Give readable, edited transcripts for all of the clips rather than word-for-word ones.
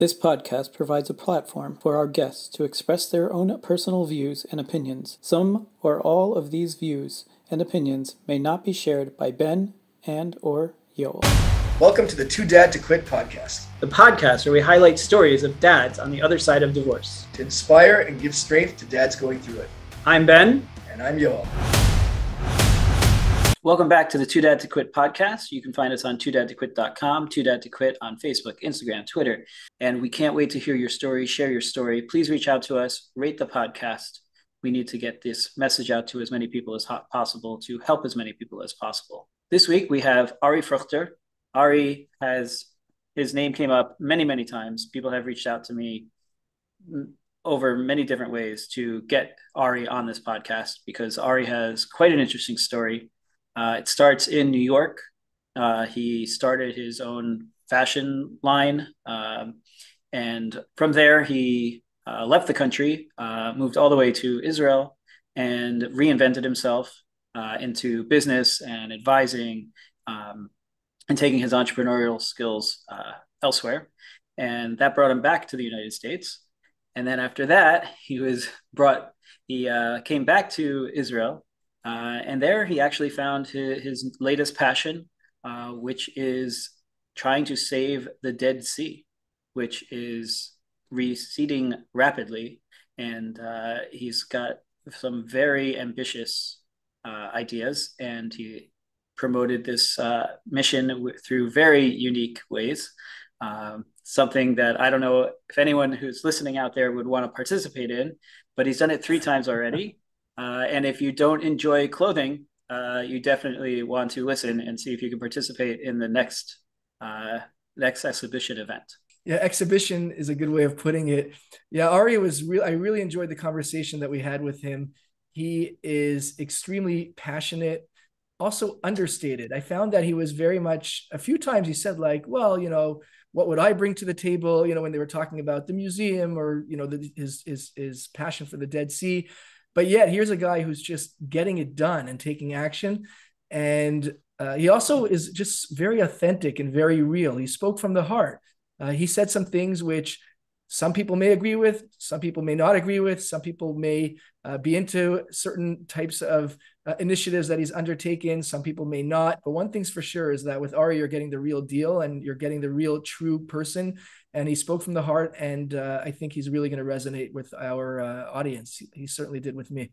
This podcast provides a platform for our guests to express their own personal views and opinions. Some or all of these views and opinions may not be shared by Ben and or Yoel. Welcome to the Too Dad to Quit podcast. The podcast where we highlight stories of dads on the other side of divorce. To inspire and give strength to dads going through it. I'm Ben. And I'm Yoel. Welcome back to the Too Dad to Quit podcast. You can find us on toodadtoquit.com, Too Dad to Quit on Facebook, Instagram, Twitter. And we can't wait to hear your story, share your story. Please reach out to us, rate the podcast. We need to get this message out to as many people as possible to help as many people as possible. This week we have Ari Fruchter. Ari his name came up many, many times. People have reached out to me over many different ways to get Ari on this podcast because Ari has quite an interesting story. It starts in New York. He started his own fashion line. And from there, he left the country, moved all the way to Israel and reinvented himself into business and advising and taking his entrepreneurial skills elsewhere. And that brought him back to the United States. And then after that, he came back to Israel. And there he actually found his latest passion, which is trying to save the Dead Sea, which is receding rapidly. And he's got some very ambitious ideas, and he promoted this mission through very unique ways. Something that I don't know if anyone who's listening out there would want to participate in, but he's done it 3 times already. And if you don't enjoy clothing, you definitely want to listen and see if you can participate in the next exhibition event. Yeah, exhibition is a good way of putting it. Yeah, Ari I really enjoyed the conversation that we had with him. He is extremely passionate, also understated. I found that he was very much, a few times he said like, well, what would I bring to the table? When they were talking about the museum or, his passion for the Dead Sea. But yet here's a guy who's just getting it done and taking action. And he also is just very authentic and very real. He spoke from the heart. He said some things which some people may agree with, some people may not agree with, some people may be into certain types of initiatives that he's undertaken. Some people may not. But one thing's for sure is that with Ari, you're getting the real deal and you're getting the real true person. And he spoke from the heart. And I think he's really going to resonate with our audience. He certainly did with me.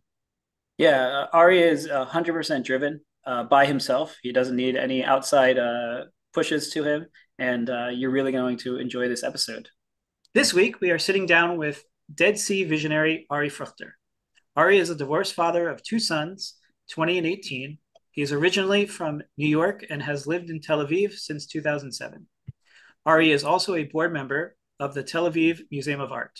Yeah, Ari is 100% driven by himself. He doesn't need any outside pushes to him. And you're really going to enjoy this episode. This week, we are sitting down with Dead Sea visionary Ari Fruchter. Ari is a divorced father of 2 sons, 20 and 18. He is originally from New York and has lived in Tel Aviv since 2007. Ari is also a board member of the Tel Aviv Museum of Art.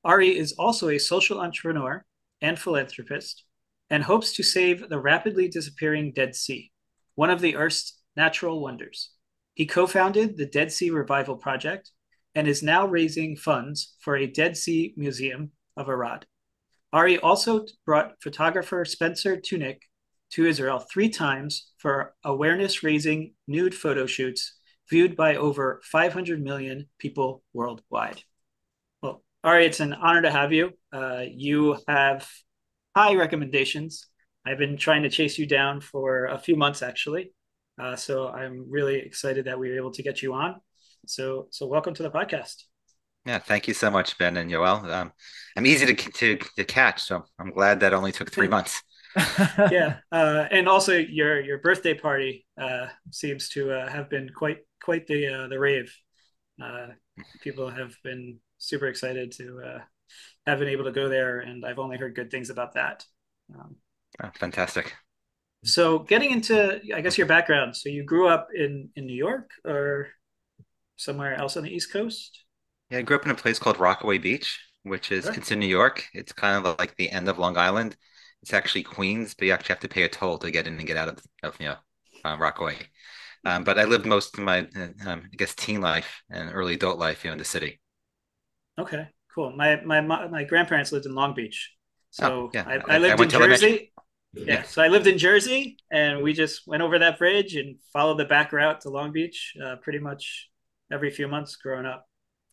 Ari is also a social entrepreneur and philanthropist and hopes to save the rapidly disappearing Dead Sea, one of the Earth's natural wonders. He co-founded the Dead Sea Revival Project and is now raising funds for a Dead Sea Museum of Arad. Ari also brought photographer Spencer Tunick to Israel 3 times for awareness-raising nude photo shoots viewed by over 500 million people worldwide. Well, Ari, it's an honor to have you. You have high recommendations. I've been trying to chase you down for a few months, actually. So I'm really excited that we were able to get you on. So welcome to the podcast. Yeah, thank you so much, Ben and Yoel. I'm easy to catch, so I'm glad that only took 3 months. Yeah, and also your birthday party seems to have been quite the rave. People have been super excited to have been able to go there, and I've only heard good things about that. Oh, fantastic. So getting into, I guess, your background. So you grew up in New York or somewhere else on the East Coast? Yeah, I grew up in a place called Rockaway Beach, which is It's in New York. It's kind of like the end of Long Island. It's actually Queens, but you actually have to pay a toll to get in and get out of Rockaway. But I lived most of my I guess teen life and early adult life in the city. Okay, cool. My grandparents lived in Long Beach, so yeah. I lived in Jersey. Yeah, so I lived in Jersey, and we just went over that bridge and followed the back route to Long Beach pretty much every few months growing up.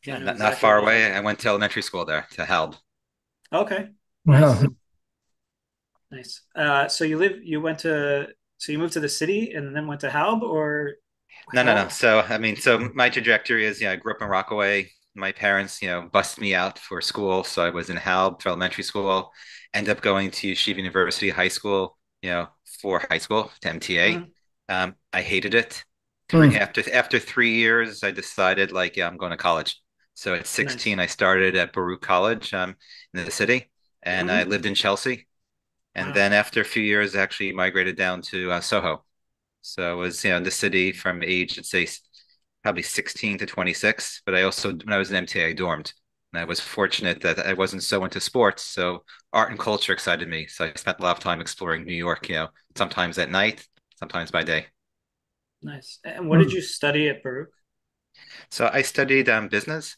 I Yeah, know not exactly far what you're away. talking I went to elementary school there to Halb. about. Okay, Wow. nice, nice. So you moved to the city and then went to Halb or No, no, no. how? So, I mean, so my trajectory is, I grew up in Rockaway. My parents, busted me out for school. So I was in Halb for elementary school, ended up going to Yeshiva University High School, for high school to MTA. Mhm. I hated it. Mm. After 3 years, I decided like, yeah, I'm going to college. So at Nice. 16, I started at Baruch College, in the city, and I Mhm. lived in Chelsea. And Wow. then after a few years, I actually migrated down to Soho. So I was, in the city from age, let's say, probably 16 to 26. But I also, when I was in MTA, I dormed. And I was fortunate that I wasn't so into sports. So art and culture excited me. So I spent a lot of time exploring New York, sometimes at night, sometimes by day. Nice. And what did Mm. you study at Baruch? So I studied business.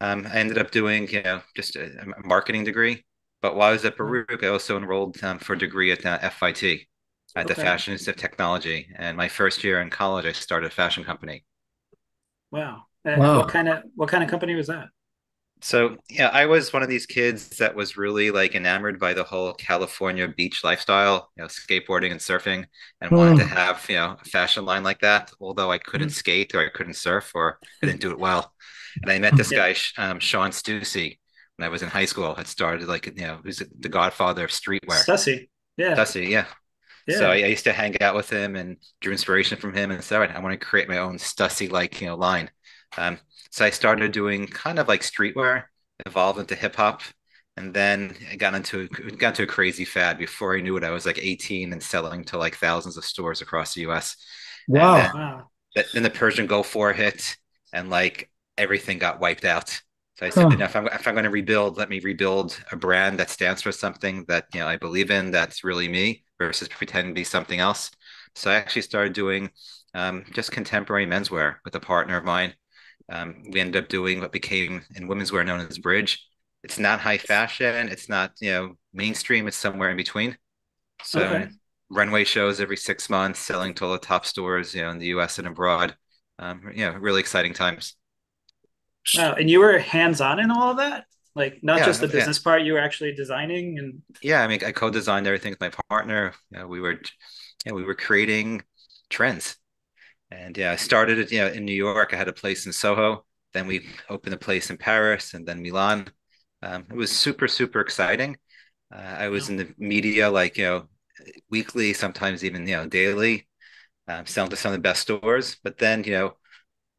I ended up doing, just a marketing degree. But while I was at Oh, Baruch, I also enrolled for a degree at FIT, at the okay. Fashion Institute of Technology. And my first year in college, I started a fashion company. Wow. Wow. What kind of company was that? So, yeah, I was one of these kids that was really like enamored by the whole California beach lifestyle, skateboarding and surfing, and wanted to Mm. have, a fashion line like that, although I couldn't Mhm. skate or I couldn't surf or I didn't do it well. And I met this Yeah. guy, Sean Stussy, when I was in high school. Had started like, who's the godfather of streetwear. Stussy. Yeah. Stussy, yeah. So I Yeah. used to hang out with him and drew inspiration from him and said, "All right, I want to create my own Stussy like line." Um, so I started doing kind of like streetwear, evolved into hip hop, and then I got into a crazy fad. Before I knew it, I was like 18 and selling to like thousands of stores across the U.S. And then Wow. Wow. then the Persian Gulf War hit, and like everything got wiped out. So I said, Huh. if I'm going to rebuild, let me rebuild a brand that stands for something that I believe in, that's really me, versus pretending to be something else. So I actually started doing just contemporary menswear with a partner of mine. We ended up doing what became in women's wear known as bridge. It's not high fashion. It's not mainstream. It's somewhere in between. So Okay. runway shows every 6 months, selling to all the top stores, in the U.S. and abroad. Really exciting times. Wow. And you were hands-on in all of that? Like not just Yeah, the yeah, business part, you were actually designing and yeah. I mean, I co-designed everything with my partner. We were creating trends. And yeah, I started it, in New York. I had a place in Soho. Then we opened a place in Paris and then Milan. It was super, super exciting. I was wow. in the media, like, weekly, sometimes even, daily, selling to some of the best stores. But then,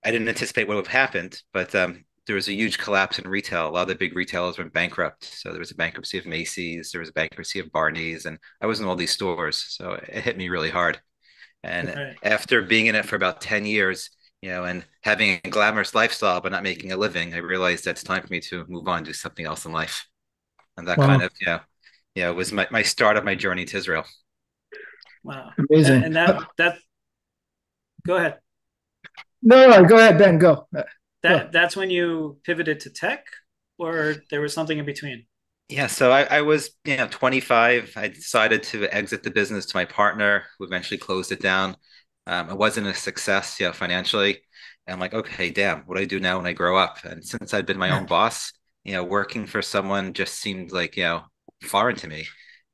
I didn't anticipate what would have happened, but there was a huge collapse in retail. A lot of the big retailers went bankrupt. So there was a bankruptcy of Macy's, there was a bankruptcy of Barney's, and I was in all these stores. So it hit me really hard. And Right. after being in it for about 10 years, and having a glamorous lifestyle, but not making a living, I realized that it's time for me to move on, do something else in life. And that kind Wow. of, was my start of my journey to Israel. Wow. Amazing. And that go ahead. No, no, go ahead, Ben. Go. Go. That's when you pivoted to tech or there was something in between? Yeah, so I was, 25. I decided to exit the business to my partner, who eventually closed it down. It wasn't a success, financially. And I'm like, okay, damn, what do I do now when I grow up? And since I'd been my own boss, working for someone just seemed like, foreign to me.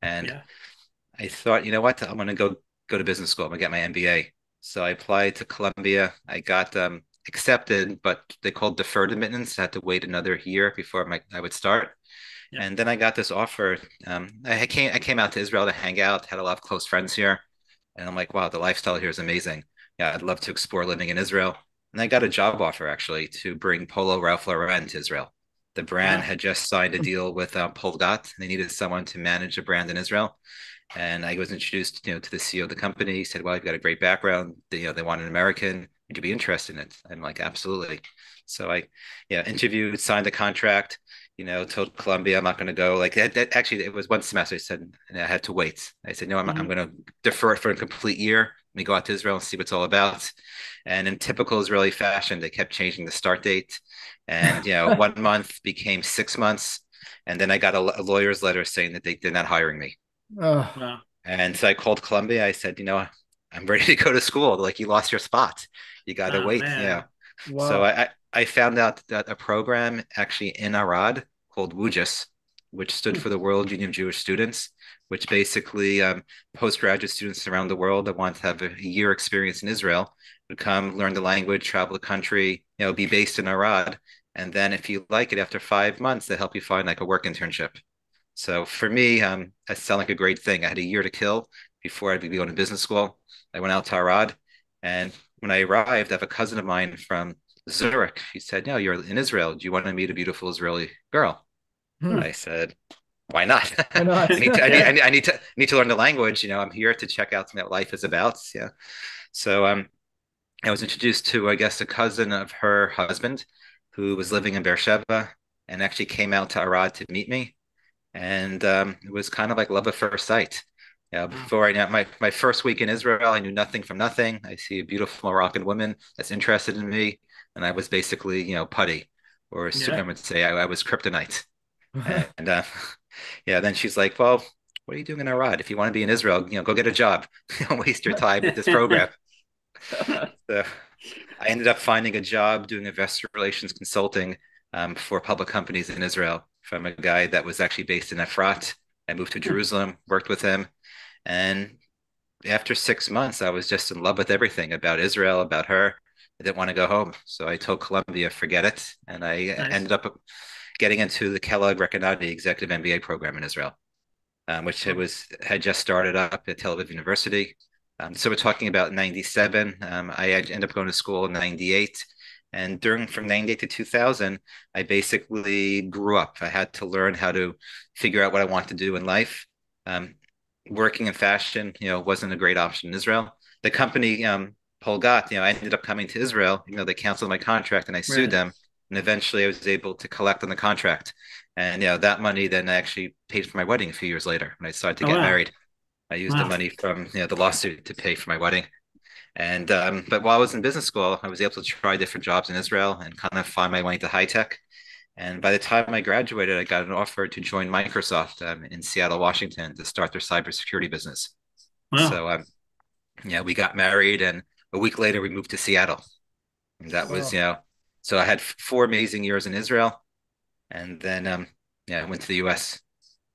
And Yeah. I thought, you know what, I'm gonna go to business school. I'm gonna get my MBA. So I applied to Columbia. I got accepted, but they called deferred admittance. I had to wait another year before I would start. Yeah. And then I got this offer. I came out to Israel to hang out, had a lot of close friends here. And I'm like, wow, the lifestyle here is amazing. Yeah, I'd love to explore living in Israel. And I got a job offer actually to bring Polo Ralph Lauren to Israel. The brand Wow. had just signed a deal with Polgat. They needed someone to manage a brand in Israel. And I was introduced, to the CEO of the company. He said, "Well, you've got a great background. They want an American. Would you be interested in it?" I'm like, "Absolutely." So I, interviewed, signed the contract. Told Columbia I'm not going to go. Like that, actually, it was one semester. I said and I had to wait. I said, "No, I'm Mhm. going to defer it for a complete year. Let me go out to Israel and see what it's all about." And in typical Israeli fashion, they kept changing the start date, and 1 month became 6 months, and then I got a lawyer's letter saying that they're not hiring me. Oh, Wow. And so I called Columbia. I said, I'm ready to go to school. Like, you lost your spot. You got to Oh wait. man. So wow. I found out that a program actually in Arad called WUJIS, which stood Hmm. for the World Union of Jewish Students, which basically postgraduate students around the world that want to have a year experience in Israel would come, learn the language, travel the country, be based in Arad. And then if you like it, after 5 months, they help you find like a work internship. So for me, that sounded like a great thing. I had a year to kill before I'd be going to business school. I went out to Arad, and when I arrived, I have a cousin of mine from Zurich. She said, "No, you're in Israel. Do you want to meet a beautiful Israeli girl?" Hmm. I said, "Why not? Why not? Yeah. I need to learn the language. I'm here to check out what life is about." Yeah. So I was introduced to, I guess, a cousin of her husband who was living in Beersheba and actually came out to Arad to meet me. And it was kind of like love at first sight. Wow. Before I know my first week in Israel, I knew nothing from nothing. I see a beautiful Moroccan woman that's interested in me, and I was basically, putty, or as Yeah. Superman would say, I was kryptonite. And yeah, then she's like, "Well, what are you doing in Iraq? If you want to be in Israel, go get a job. Don't waste your time with this program." So I ended up finding a job doing investor relations consulting for public companies in Israel from a guy that was actually based in Efrat. I moved to Jerusalem, worked with him, and after 6 months, I was just in love with everything about Israel, about her. I didn't want to go home, so I told Columbia, forget it, and I Nice. ended up getting into the Kellogg Rekanati Executive MBA program in Israel, which it Cool. was had just started up at Tel Aviv University. So we're talking about 97. I ended up going to school in 98. And during from 98 to 2000, I basically grew up. I had to learn how to figure out what I want to do in life. Um, Working in fashion, wasn't a great option in Israel. The company, Polgat, I ended up coming to Israel. They canceled my contract and I sued Right. them. And eventually I was able to collect on the contract. And that money then actually paid for my wedding a few years later when I decided to Oh get wow. married. I used the Wow. money from the lawsuit to pay for my wedding. And but while I was in business school, I was able to try different jobs in Israel and kind of find my way into high tech. And by the time I graduated, I got an offer to join Microsoft in Seattle, Washington, to start their cybersecurity business. Wow. So yeah, we got married, and a week later we moved to Seattle. And that was Wow. so I had 4 amazing years in Israel, and then yeah, I went to the U.S.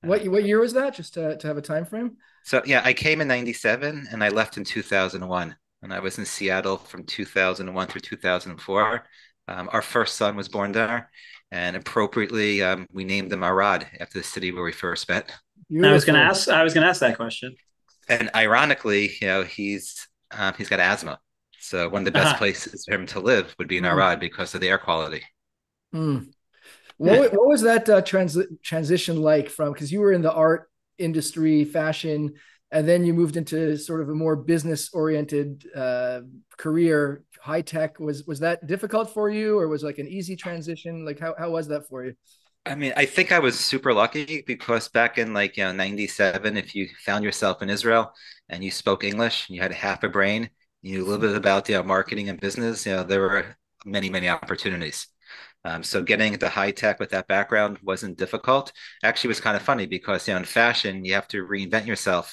Uh, What year was that? Just to have a time frame? So yeah, I came in 97 and I left in 2001. And I was in Seattle from 2001 through 2004. Our first son was born there. And appropriately, we named him Arad after the city where we first met. Beautiful. I was gonna ask that question. And ironically, he's got asthma. So one of the best Uh-huh. places for him to live would be in Hmm. Arad because of the air quality. Hmm. What was that transition like from, because you were in the art industry, fashion, and then you moved into sort of a more business oriented career, high tech. Was that difficult for you, or was it like an easy transition? Like how was that for you? I mean, I think I was super lucky because back in like 97, if you found yourself in Israel and you spoke English, you had half a brain, you knew a little bit about marketing and business, there were many opportunities. So getting into high tech with that background wasn't difficult. Actually, it was kind of funny because in fashion you have to reinvent yourself,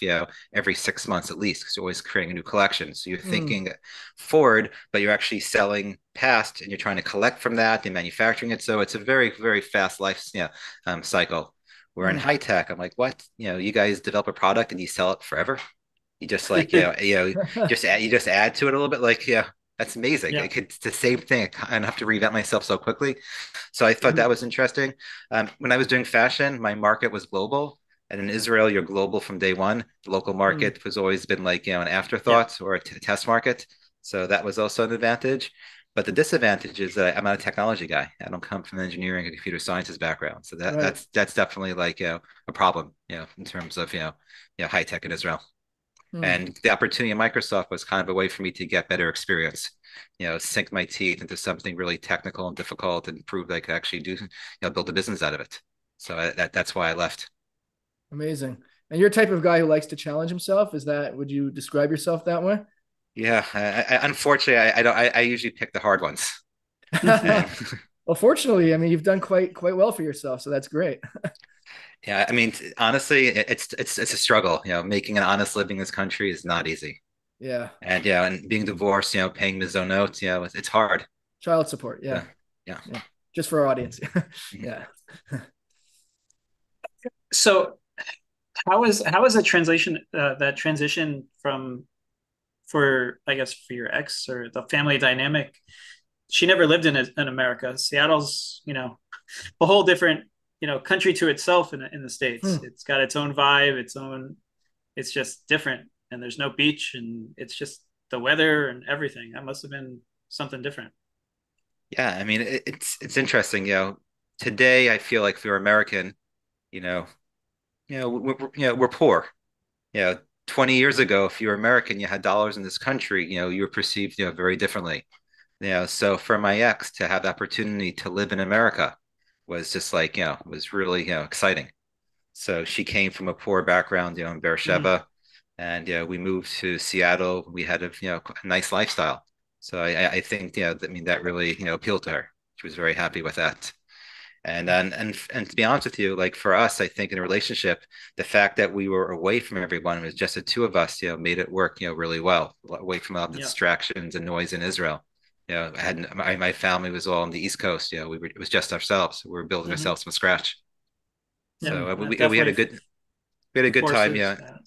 every 6 months at least, because you're always creating a new collection. So you're Hmm. thinking forward, but you're actually selling past, and you're trying to collect from that and manufacturing it. So it's a very fast life, cycle. Where in Hmm. high tech, I'm like, what? You guys develop a product and you sell it forever. You just like, you just add to it a little bit. Like, yeah, that's amazing. Yeah. It's the same thing. I don't have to reinvent myself so quickly. So I thought that Mhm. was interesting. When I was doing fashion, my market was global. And in Israel, you're global from day one. The local Hmm. market has always been like, an Yeah. afterthought or a test market. So that was also an advantage. But the disadvantage is that I'm not a technology guy. I don't come from an engineering and computer sciences background. So Right. that's definitely like a problem, in terms of high tech in Israel. Hmm. And the opportunity at Microsoft was kind of a way for me to get better experience, sink my teeth into something really technical and difficult and prove that I could actually do, build a business out of it. So that's why I left. Amazing. And you're a type of guy who likes to challenge himself. Would you describe yourself that way? Yeah, unfortunately, I don't. I usually pick the hard ones. And Well, fortunately, I mean, you've done quite well for yourself, so that's great. yeah, I mean, honestly, it's a struggle. Making an honest living in this country is not easy. Yeah. And and being divorced, paying mizonot, it's hard. Child support. So, Yeah. Yeah. Yeah. Just for our audience. Mhm. Yeah. So how is that transition from for I guess for your ex or the family dynamic? She never lived in America. Seattle's a whole different country to itself in the states. Hmm. It's got its own vibe, its own. It's just different, and there's no beach, and it's just the weather and everything. That must have been something different. Yeah, I mean it's interesting, Today I feel like if you're American, you know, we're poor. You know, 20 years ago, if you were American, you had dollars in this country, you were perceived, very differently. So for my ex to have the opportunity to live in America was just like, was really, exciting. So she came from a poor background, in Mm, Beersheba, and we moved to Seattle. We had a nice lifestyle. So I think, I mean, that really, appealed to her. She was very happy with that. And to be honest with you, like for us, I think in a relationship, the fact that we were away from everyone, it was just the two of us, made it work, really well, away from all the yeah, distractions and noise in Israel. I had my family was all on the East Coast. It was just ourselves. We were building hmm, ourselves from scratch. yeah. So That we had a definitely good time. forces Yeah, that.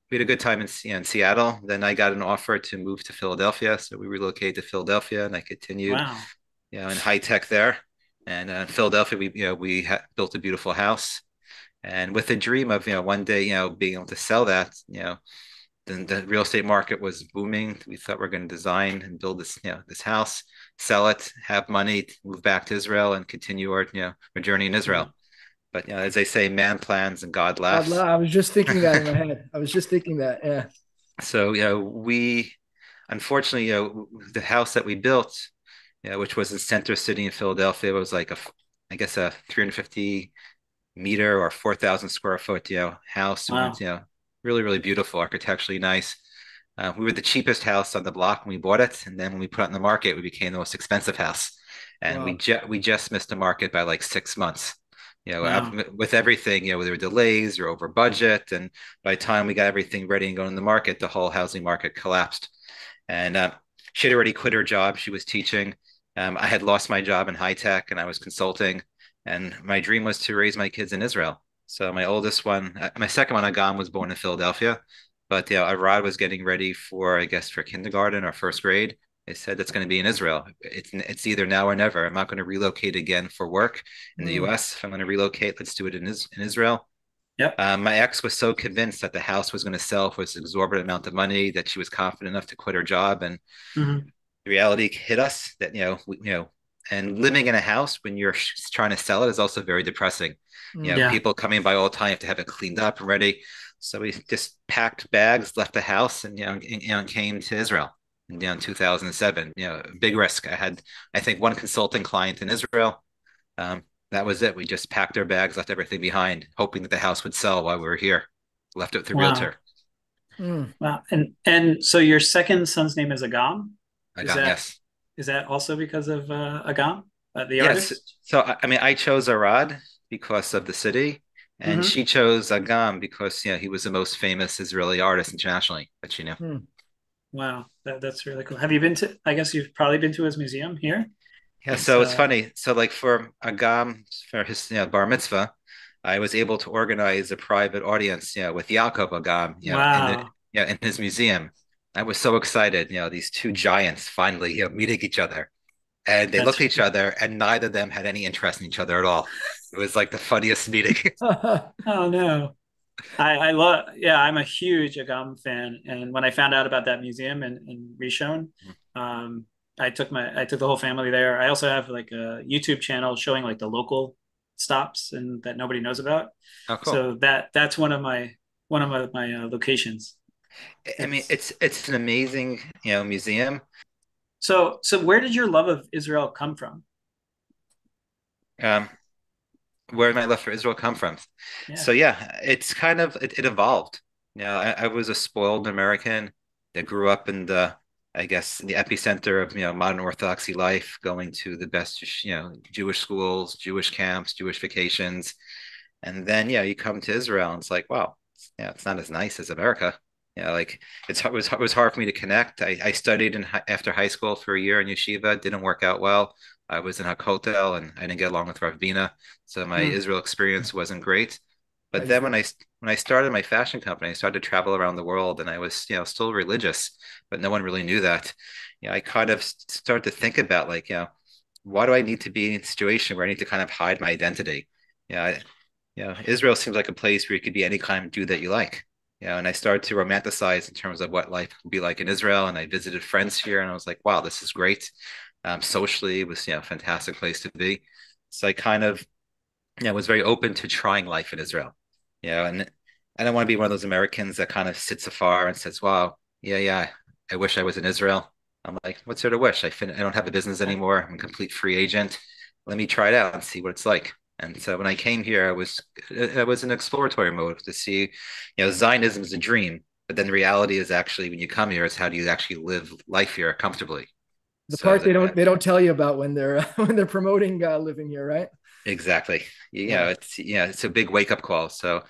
we had a good time in Seattle. Then I got an offer to move to Philadelphia, so we relocated to Philadelphia, and I continued, Wow, in high tech there. And in Philadelphia, we built a beautiful house, and with a dream of one day being able to sell that. Then the real estate market was booming. We thought we are going to design and build this house, sell it, have money, move back to Israel, and continue our journey in Israel. mm, But as they say, man plans and God laughs. I was just thinking that in my head. I was just thinking that. Yeah. So we unfortunately the house that we built, which was in Center City in Philadelphia, was like I guess a 350 meter or 4,000 square foot house. We went, wow, really really beautiful, architecturally nice. We were the cheapest house on the block when we bought it, and then when we put it on the market, we became the most expensive house, and Wow. we just missed the market by like 6 months. wow, With everything, there were delays or over budget, and by the time we got everything ready and going in the market, the whole housing market collapsed. And she had already quit her job; she was teaching. I had lost my job in high tech, and I was consulting. And my dream was to raise my kids in Israel. So my oldest one, my second one, Agam, was born in Philadelphia. But Arad was getting ready for, I guess, for kindergarten or first grade. They said it's going to be in Israel. It's either now or never. I'm not going to relocate again for work in the Hmm. U.S. If I'm going to relocate, let's do it in Israel. yep, My ex was so convinced that the house was going to sell for this exorbitant amount of money that she was confident enough to quit her job. And hmm, the reality hit us that and living in a house when you're trying to sell it is also very depressing. Hmm. yeah, People coming by all the time, you have to have it cleaned up and ready. So we just packed bags, left the house, and came to Israel in 2007. Big risk. I think, one consulting client in Israel. Um, that was it. We just packed our bags, left everything behind, hoping that the house would sell while we were here. Left it with the wow, realtor. Hmm. wow. And so your second son's name is Agam. Is that Yes. is that also because of Agam, the Yes. artist? So I mean, I chose Arad because of the city, and Hmm. she chose Agam because he was the most famous Israeli artist internationally that she knew. Hmm. Wow, that's really cool. Have you been to? I guess you've probably been to his museum here. Yeah. It's So it's funny. So like for Agam, for his bar mitzvah, I was able to organize a private audience, with Yaakov Agam, wow. in his museum. I was so excited. These two giants finally, meeting each other. And they looked That's at each other, and neither of them had any interest in each other at all. It was like the funniest meeting. oh no. I love, yeah, I'm a huge Agam fan, and when I found out about that museum in Rishon, um, I took the whole family there. I also have like a YouTube channel showing like the local stops and that nobody knows about. Oh, cool. So that's one of my locations. I mean, It's it's an amazing, museum. so where did your love of Israel come from? Um, where did my love for Israel come from? Yeah. So yeah, it's kind of it evolved. I was a spoiled American that grew up in I guess, the epicenter of modern Orthodoxy life, going to the best Jewish schools, Jewish camps, Jewish vacations, and then you come to Israel and it's like, wow, it's not as nice as America. Like it was hard for me to connect. I studied after high school for a year in yeshiva. It didn't work out well. I was in a hotel and I didn't get along with Ravina, so my Mm. Israel experience wasn't great. But I then see. when I started my fashion company, I started to travel around the world, and I was still religious, but no one really knew that. I kind of started to think about like why do I need to be in a situation where I need to kind of hide my identity? Yeah, Israel seems like a place where you could be any kind of Jew that you like. And I started to romanticize in terms of what life would be like in Israel. And I visited friends here, and I was like, wow, this is great. Socially, it was a fantastic place to be. So I kind of was very open to trying life in Israel. And I don't want to be one of those Americans that kind of sits afar and says, wow, yeah, I wish I was in Israel. I'm like, what's there to wish? I don't have a business anymore. I'm a complete free agent. Let me try it out and see what it's like. And so when I came here, I was in exploratory mode to see, Zionism is a dream, but then the reality is actually when you come here, is how do you actually live life here comfortably? The So part that they don't tell you about when they're when they're promoting living here, right? exactly, Yeah. it's a big wake up call. So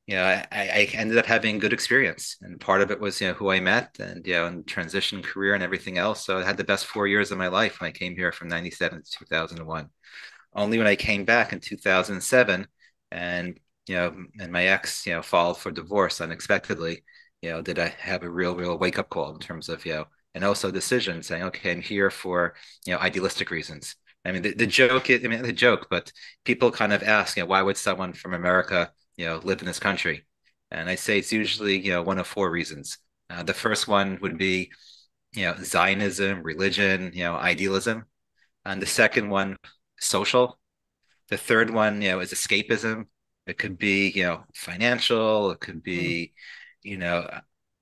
I ended up having good experience, and part of it was who I met, and and transition career and everything else. So I had the best 4 years of my life when I came here from '97 to 2001. Only when I came back in 2007, and and my ex filed for divorce unexpectedly, did I have a real wake up call in terms of and also decision saying, okay, I'm here for idealistic reasons. I mean, the joke is, I mean, the joke, but people kind of ask, why would someone from America, live in this country? And I say it's usually, one of four reasons. The first one would be, Zionism, religion, idealism. And the second one, social. The third one, is escapism. It could be, financial. It could Mm. be, you know,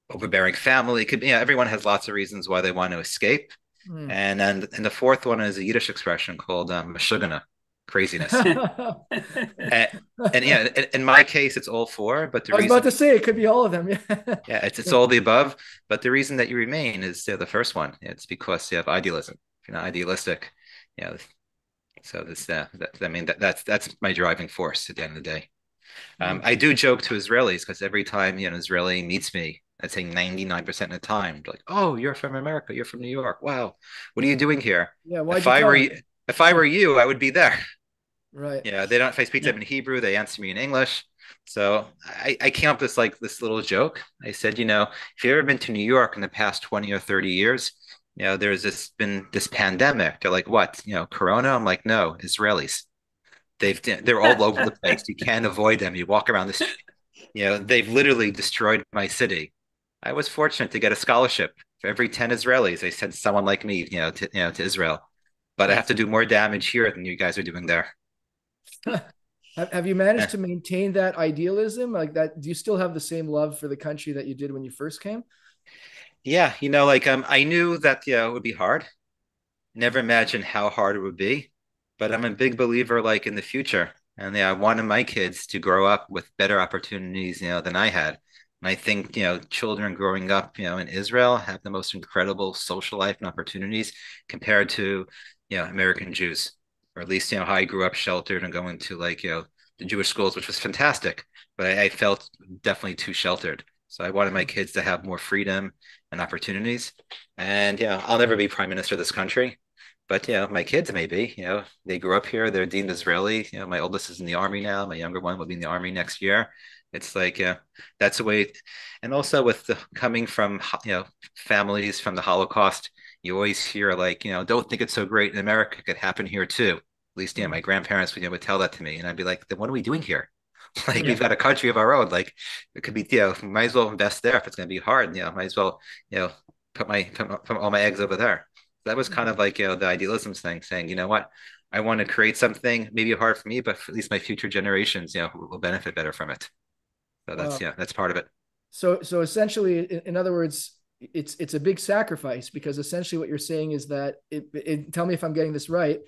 overbearing family. It could be, everyone has lots of reasons why they want to escape. Mm. And the fourth one is a Yiddish expression called mashugana, craziness. And, and in my case, it's all four. But the I was about reason, to say it could be all of them. Yeah. yeah, it's all the above. But the reason that you remain is the first one. It's because you have idealism. If you're not idealistic, you know, so I mean, that's my driving force at the end of the day. Mm. I do joke to Israelis because every time an Israeli meets me, I'd say 99% of the time, they're like, "Oh, you're from America. You're from New York. Wow, what are you doing here? Yeah. Why'd If you I were come? you, if I were you, I would be there." Right. They don't. If I speak to Yeah. them in Hebrew, they answer me in English. So I came up with like this little joke. I said, if you've ever been to New York in the past 20 or 30 years, there's been this pandemic. They're like, what? Corona? I'm like, no, Israelis. They're all over the place. You can't avoid them. You walk around the street. They've literally destroyed my city. I was fortunate to get a scholarship. For every 10 Israelis, they sent someone like me, to Israel. But I have to do more damage here than you guys are doing there. Have you Eh. managed to maintain that idealism like that? Do you still have the same love for the country that you did when you first came? Yeah, like I knew that it would be hard. Never imagined how hard it would be, but I'm a big believer like in the future. And I wanted my kids to grow up with better opportunities, than I had. And I think, children growing up, in Israel have the most incredible social life and opportunities compared to, American Jews, or at least, how I grew up sheltered and going to like, the Jewish schools, which was fantastic, but I felt definitely too sheltered. So I wanted my kids to have more freedom and opportunities. And I'll never be prime minister of this country, but my kids maybe, they grew up here. They're deemed Israeli. My oldest is in the army now. My younger one will be in the army next year. It's like, that's the way. And also with the coming from, families from the Holocaust, you always hear like, don't think it's so great in America. It could happen here too. At least, Mm. my grandparents would tell that to me, and I'd be like, then what are we doing here? Like Mm. we've got a country of our own. Like it could be, might as well invest there if it's going to be hard. Might as well, put all my eggs over there. That was kind of like the idealism thing, saying, what, I want to create something maybe hard for me, but at least my future generations, will benefit better from it. So that's Wow. that's part of it. So essentially, in other words, it's a big sacrifice because essentially what you're saying is that tell me if I'm getting this right.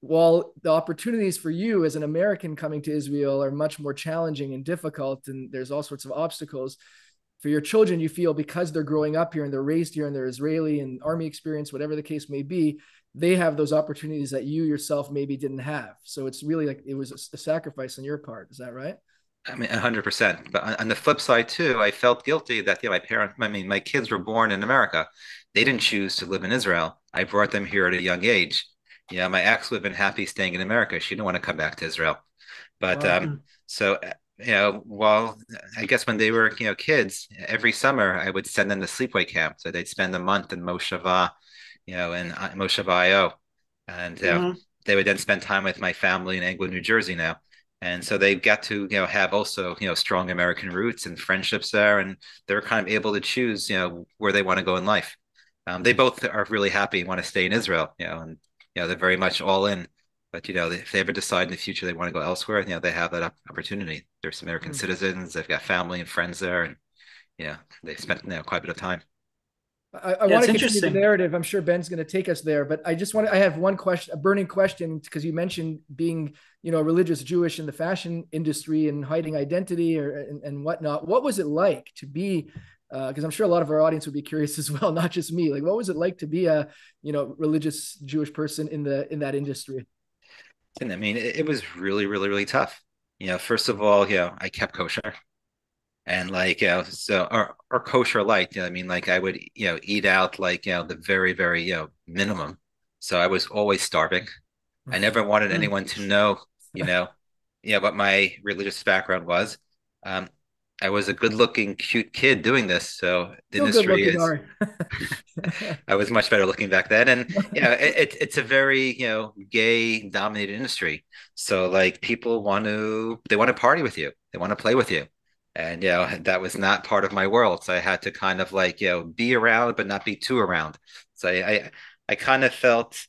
While the opportunities for you as an American coming to Israel are much more challenging and difficult, and there's all sorts of obstacles, for your children, you feel because they're growing up here and they're raised here and they're Israeli and army experience, whatever the case may be, they have those opportunities that you yourself maybe didn't have. So it's really like it was a sacrifice on your part. Is that right? I mean, 100%. But on the flip side too, I felt guilty that my kids were born in America. They didn't choose to live in Israel. I brought them here at a young age. Yeah, my ex would have been happy staying in America. She didn't want to come back to Israel. But Wow. so well, I guess when they were kids, every summer I would send them to sleepaway camp. So they'd spend a month in Moshava, in Moshava IO, and Mm-hmm. they would then spend time with my family in Englewood, New Jersey now. And so they got to have also strong American roots and friendships there, and they're kind of able to choose where they want to go in life. They both are really happy and want to stay in Israel, and they're very much all in. But if they ever decide in the future they want to go elsewhere, they have that opportunity. They're American Hmm. citizens. They've got family and friends there, and they've spent quite a bit of time. I Yeah, want it's to continue the interesting. narrative. I'm sure Ben's going to take us there, but I have one question, a burning question, because you mentioned being, a religious Jewish in the fashion industry and hiding identity and whatnot. What was it like to be, because I'm sure a lot of our audience would be curious as well, not just me. Like, what was it like to be a, religious Jewish person in that industry? And I mean, it was really, really, really tough. First of all, I kept kosher. And like so or kosher light, I mean, like I would eat out like the very very minimum, so I was always starving. I never wanted Mm. anyone to know you know what my religious background was. um I was a good looking cute kid doing this, so the Still good industry looking, is Ari. I was much better looking back then. And it's a very gay dominated industry, so like people they want to party with you, they want to play with you. And that was not part of my world, so I had to kind of like be around but not be too around. So I kind of felt,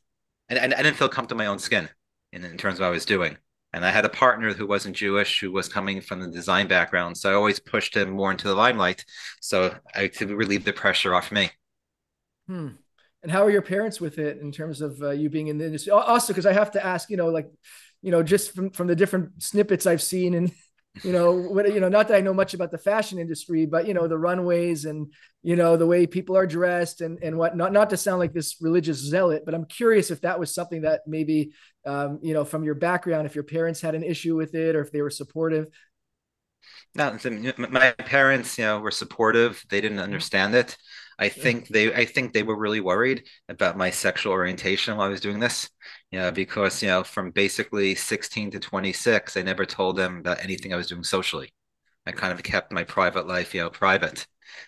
and I didn't feel comfortable in my own skin in terms of what I was doing. And I had a partner who wasn't Jewish, who was coming from the design background, so I always pushed him more into the limelight, so I to relieve the pressure off me. Hmm. And how are your parents with it in terms of you being in the industry? Also, because I have to ask, like, just from the different snippets I've seen, and not that I know much about the fashion industry, but the runways and the way people are dressed and what. Not to sound like this religious zealot, but I'm curious if that was something that maybe from your background, if your parents had an issue with it or if they were supportive. No, my parents, were supportive. They didn't understand it. I think they were really worried about my sexual orientation while I was doing this. Because, from basically 16 to 26, I never told them about anything I was doing socially. I kind of kept my private life, private.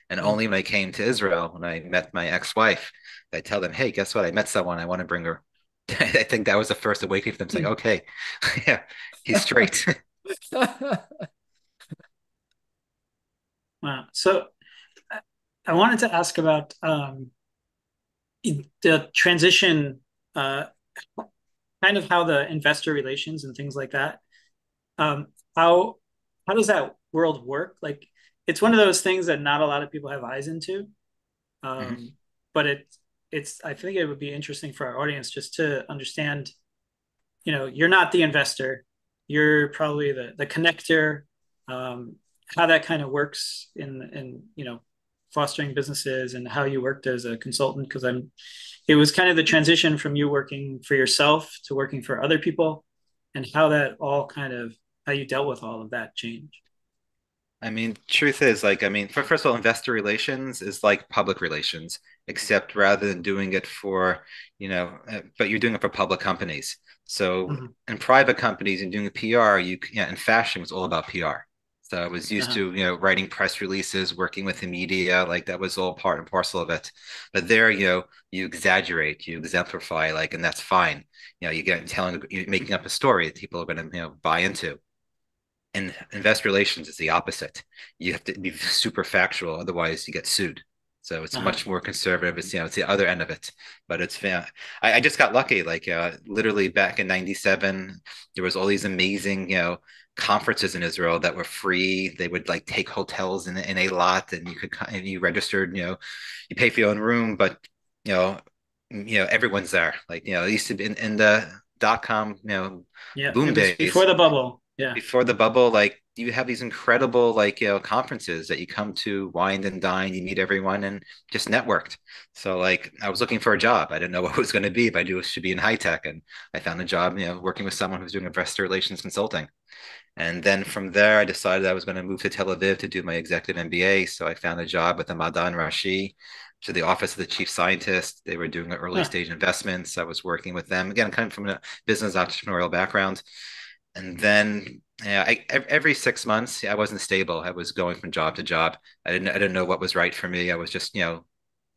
And only when I came to Israel, when I met my ex-wife, I tell them, hey, guess what? I met someone. I want to bring her. I think that was the first awakening for them saying, okay, yeah, he's straight. Wow. So I I wanted to ask about the transition, uh, kind of how the investor relations and things like that. Um, how how does that world work? Like, it's one of those things that not a lot of people have eyes into. Mhm. Um, but it's I think it would be interesting for our audience just to understand. You're not the investor. You're probably the connector. Um, how that kind of works in fostering businesses and how you worked as a consultant, because it was kind of the transition from you working for yourself to working for other people, and how that all kind of how you dealt with all of that change. I mean, truth is, like, I mean, first of all, investor relations is like public relations, except rather than doing it for, but you're doing it for public companies. So Mm-hmm. in private companies and doing PR, in fashion was all about PR. So I was used Uh-huh. to, writing press releases, working with the media, like that was all part and parcel of it. But there, you exaggerate, you exemplify, like, and that's fine. You're making up a story that people are going to, buy into. And investor relations is the opposite. You have to be super factual, otherwise you get sued. So it's Uh-huh. much more conservative. It's the other end of it. But I just got lucky. Like literally back in '97, there was all these amazing conferences in Israel that were free. They would like take hotels in a lot, and you registered. You pay for your own room, but everyone's there. Like it used to be in the .com Yeah, it boom was before days the bubble. Yeah. before the bubble. Like you have these incredible like conferences that you come to, wine and dine, you meet everyone and just networked. So like I was looking for a job, I didn't know what it was going to be, but I knew it should be in high tech, and I found a job working with someone who was doing investor relations consulting. And then from there, I decided I was going to move to Tel Aviv to do my executive MBA. So I found a job with the Madan Rashi, to the office of the chief scientist. They were doing early Huh. stage investments. I was working with them again, kind of from a business entrepreneurial background. And then every 6 months, I wasn't stable. I was going from job to job. I didn't know what was right for me. I was just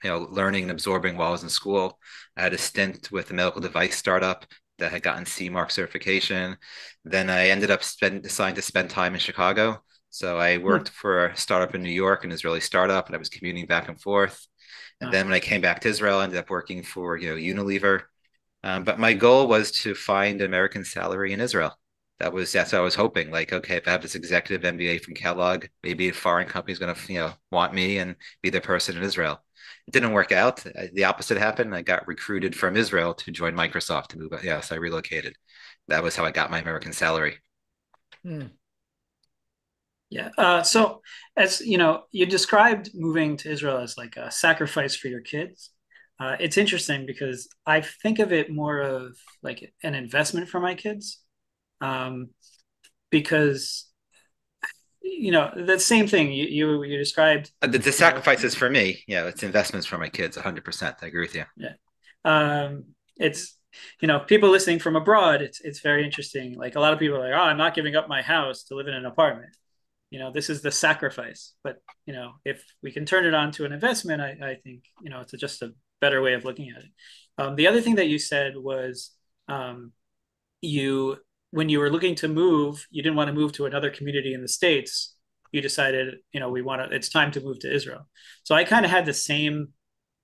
learning and absorbing while I was in school. I had a stint with a medical device startup that had gotten C mark certification. Then I ended up deciding to spend time in Chicago. So I Hmm. worked for a startup in New York, an Israeli startup, and I was commuting back and forth. And Wow. then when I came back to Israel, I ended up working for Unilever. But my goal was to find an American salary in Israel. That's what I was hoping. Like, okay, if I have this executive MBA from Kellogg, maybe a foreign company is going to want me and be the person in Israel. It didn't work out. The opposite happened. I got recruited from Israel to join Microsoft to move. Yes, I relocated. That was how I got my American salary. Hmm. Yeah. So as you know, you described moving to Israel as like a sacrifice for your kids. It's interesting because I think of it more of like an investment for my kids. Um, because the same thing you described, The you know, sacrifices for me, yeah, it's investments for my kids, 100%. I agree with you. yeah. It's people listening from abroad, it's very interesting. Like a lot of people are like, oh, I'm not giving up my house to live in an apartment. This is the sacrifice. But if we can turn it on to an investment, I think it's just a better way of looking at it. The other thing that you said was you when you were looking to move, you didn't want to move to another community in the States. You decided, it's time to move to Israel. So I kind of had the same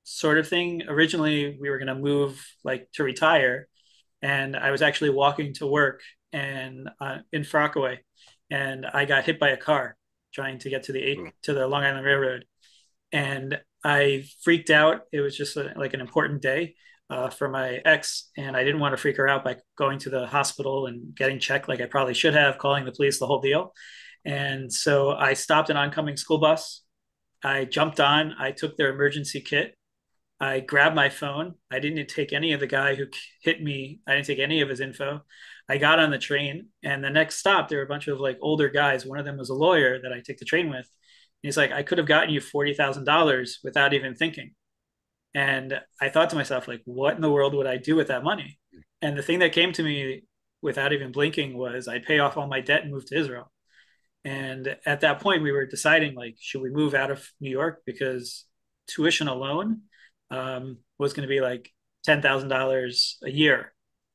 sort of thing. Originally, we were going to move like to retire, and I was actually walking to work and in Rockaway, and I got hit by a car trying to get to the Long Island Railroad, and I freaked out. It was just like an important day for my ex, and I didn't want to freak her out by going to the hospital and getting checked like I probably should have, calling the police, the whole deal. And so I stopped an oncoming school bus. I jumped on. I took their emergency kit. I grabbed my phone. I didn't take any of the guy who hit me. I didn't take any of his info. I got on the train, and the next stop, there were a bunch of like older guys. One of them was a lawyer that I take the train with. He's like, I could have gotten you $40,000 without even thinking. And I thought to myself, like, what in the world would I do with that money? And the thing that came to me without even blinking was I'd pay off all my debt and move to Israel. And at that point, we were deciding, like, should we move out of New York because tuition alone was going to be like $10,000 a year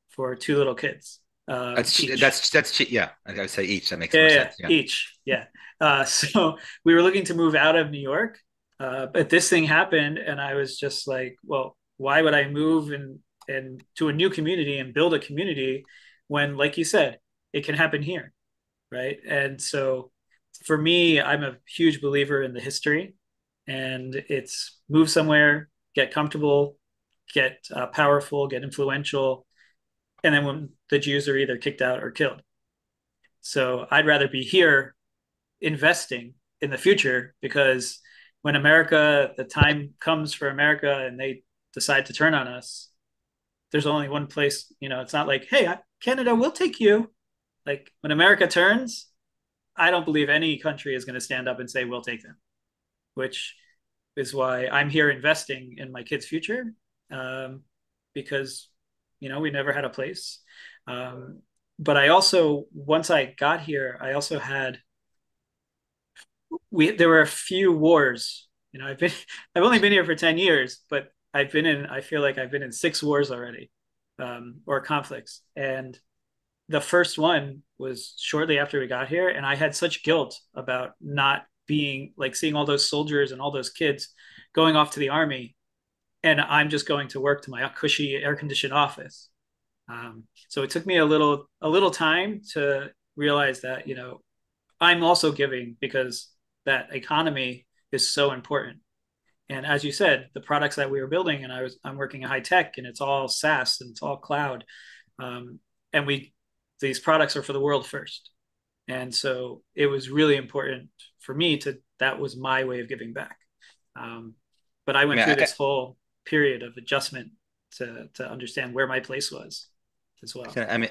for two little kids each. That's cheap. Yeah, I would say each. That makes more Yeah, sense. Yeah. each. Yeah. So we were looking to move out of New York, but this thing happened, and I was just like, well, why would I move and to a new community and build a community when, like you said, it can happen here, right? And so for me, I'm a huge believer in the history, and it's move somewhere, get comfortable, get powerful, get influential, and then when the Jews are either kicked out or killed. So I'd rather be here investing in the future because when the time comes for America and they decide to turn on us, there's only one place, it's not like, hey, Canada will take you. Like when America turns, I don't believe any country is going to stand up and say, we'll take them, which is why I'm here investing in my kids' future because, we never had a place. But I also, once I got here, I also had there were a few wars. I've only been here for 10 years, but I feel like I've been in 6 wars already, or conflicts. And the first one was shortly after we got here. And I had such guilt about not being like seeing all those soldiers and all those kids going off to the army. And I'm just going to work to my cushy air conditioned office. So it took me a little time to realize that, I'm also giving because that economy is so important. And as you said, the products that we were building, and I'm working in high tech, and it's all SaaS and it's all cloud, um, and these products are for the world first. And so it was really important for me that was my way of giving back. Um, but I I went mean, through this whole period of adjustment to understand where my place was as well. I mean,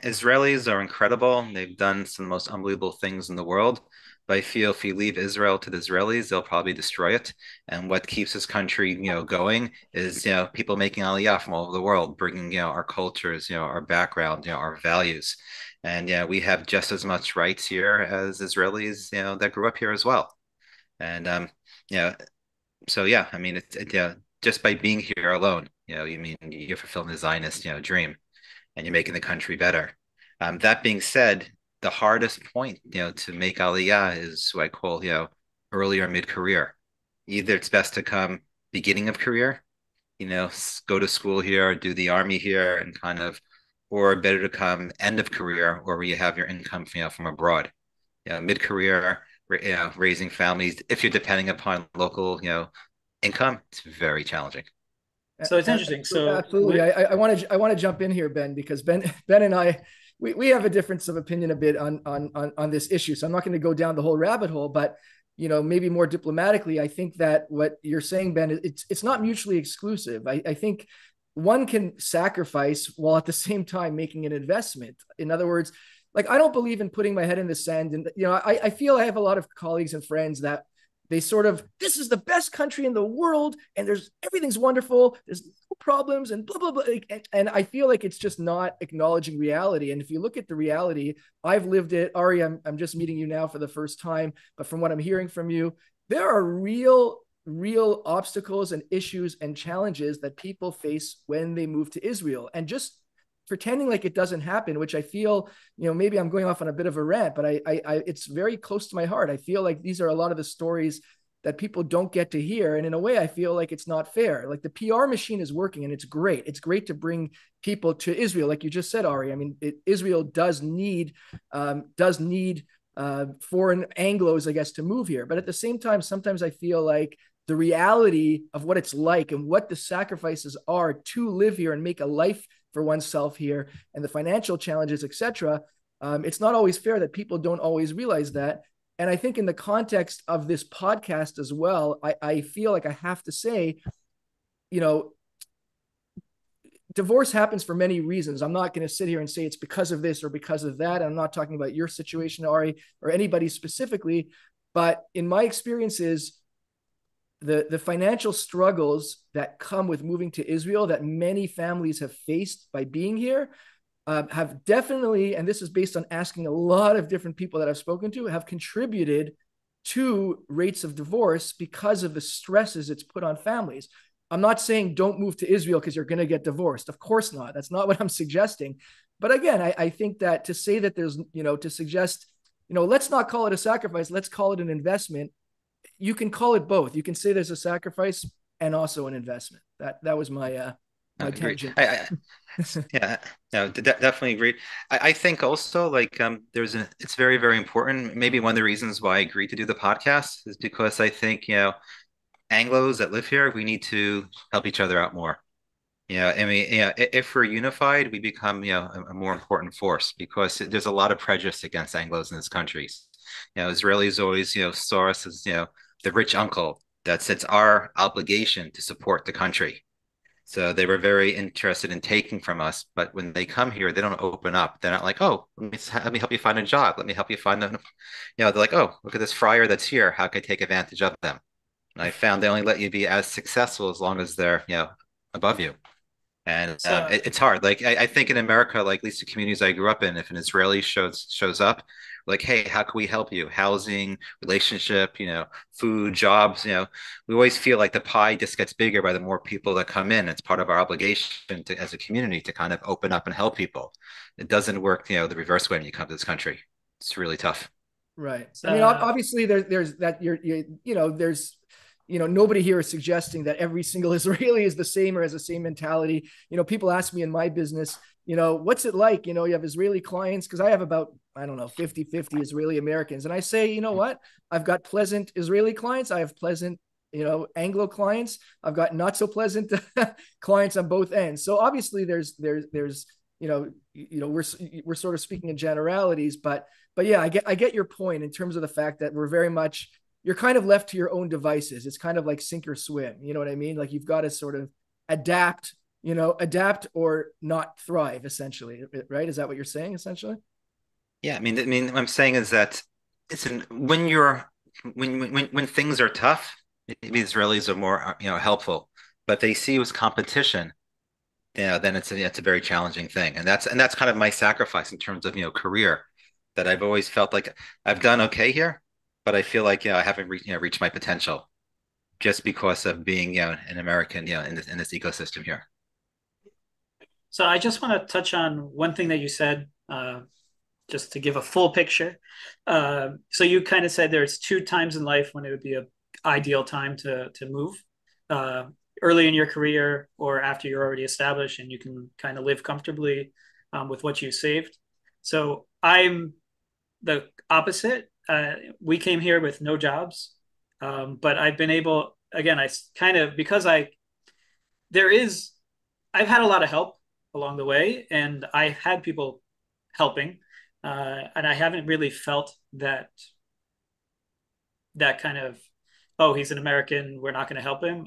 Israelis are incredible. They've done some of the most unbelievable things in the world. But I feel if we leave Israel to the Israelis, they'll probably destroy it. And what keeps this country, going is, people making aliyah from all over the world, bringing, our cultures, our background, our values. And yeah, we have just as much rights here as Israelis, that grew up here as well. And you know, so yeah, I mean, just by being here alone, you mean you're fulfilling the Zionist, dream, and you're making the country better. That being said, the hardest point, to make Aliyah is what I call, early or mid-career. Either it's best to come beginning of career, go to school here, do the army here, and kind of, or better to come end of career, or where you have your income, from abroad. Mid-career, raising families. If you're depending upon local, income, it's very challenging. So it's interesting. So absolutely, I want to jump in here, Ben, because Ben and I we have a difference of opinion a bit on this issue. So I'm not going to go down the whole rabbit hole, but maybe more diplomatically, I think that what you're saying, Ben, it's not mutually exclusive. I think one can sacrifice while at the same time making an investment. In other words, like, I don't believe in putting my head in the sand. And, I feel I have a lot of colleagues and friends that they sort of, this is the best country in the world and everything's wonderful. There's no problems and blah, blah, blah. And I feel like it's just not acknowledging reality. And if you look at the reality, I've lived it. Ari, I'm just meeting you now for the first time, but from what I'm hearing from you, there are real obstacles and issues and challenges that people face when they move to Israel. And just pretending like it doesn't happen, which I feel, maybe I'm going off on a bit of a rant, but I it's very close to my heart. I feel like these are a lot of the stories that people don't get to hear. And in a way, I feel like it's not fair. Like, the PR machine is working and it's great. It's great to bring people to Israel. Like you just said, Ari, I mean, Israel does need foreign Anglos, I guess, to move here. But at the same time, sometimes I feel like the reality of what it's like and what the sacrifices are to live here and make a life for oneself here, and the financial challenges, etc. It's not always fair that people don't always realize that. And I think in the context of this podcast as well, I feel like I have to say, divorce happens for many reasons. I'm not going to sit here and say it's because of this or because of that. I'm not talking about your situation, Ari, or anybody specifically, but in my experiences, the financial struggles that come with moving to Israel that many families have faced by being here have definitely, and this is based on asking a lot of different people that I've spoken to, have contributed to rates of divorce because of the stresses it's put on families. I'm not saying don't move to Israel because you're going to get divorced. Of course not. That's not what I'm suggesting. But again, I think that to say that there's, to suggest, let's not call it a sacrifice, let's call it an investment. You can call it both. You can say there's a sacrifice and also an investment. That was my tangent. Yeah, no, definitely agree. I think also, like, it's very, very important. Maybe one of the reasons why I agreed to do the podcast is because I think, Anglos that live here, we need to help each other out more. I mean, if we're unified, we become, a more important force, because there's a lot of prejudice against Anglos in this country. Israelis always, saw us as, the rich uncle that it's our obligation to support the country. So they were very interested in taking from us. But when they come here, they don't open up. They're not like, oh, let me help you find a job. Let me help you find they're like, oh, look at this friar that's here. How can I take advantage of them? And I found they only let you be as successful as long as they're, above you. And it's hard. Like, I think in America, like, at least the communities I grew up in, if an Israeli shows up, like, hey, how can we help you? Housing, relationship, food, jobs, we always feel like the pie just gets bigger by the more people that come in. It's part of our obligation as a community to kind of open up and help people. It doesn't work, the reverse way when you come to this country. It's really tough. Right. I mean, obviously there's that there's, nobody here is suggesting that every single Israeli is the same or has the same mentality. People ask me in my business, what's it like? You have Israeli clients, because I have about, 50-50 Israeli Americans. And I say, what? I've got pleasant Israeli clients. I have pleasant, Anglo clients. I've got not so pleasant clients on both ends. So obviously there's we're sort of speaking in generalities, but yeah, I get your point in terms of the fact that we're very much, you're kind of left to your own devices. It's kind of like sink or swim. You know what I mean? Like, you've got to sort of adapt or not thrive, essentially. Right? Is that what you're saying, essentially? Yeah. I mean, what I'm saying is that Listen, when things are tough, the Israelis are more helpful. But they see it as competition, then it's a very challenging thing, and that's kind of my sacrifice in terms of career, that I've always felt like I've done okay here, but I feel like I haven't reached my potential just because of being an American in this ecosystem here. So I just want to touch on one thing that you said, just to give a full picture. So you kind of said there's two times in life when it would be a ideal time to move. Uh, Early in your career or after you're already established and you can kind of live comfortably with what you saved. So I'm the opposite. We came here with no jobs, but I've been able, again, I kind of, because there is, I've had a lot of help along the way and I've had people helping. And I haven't really felt that kind of, oh, he's an American, we're not going to help him.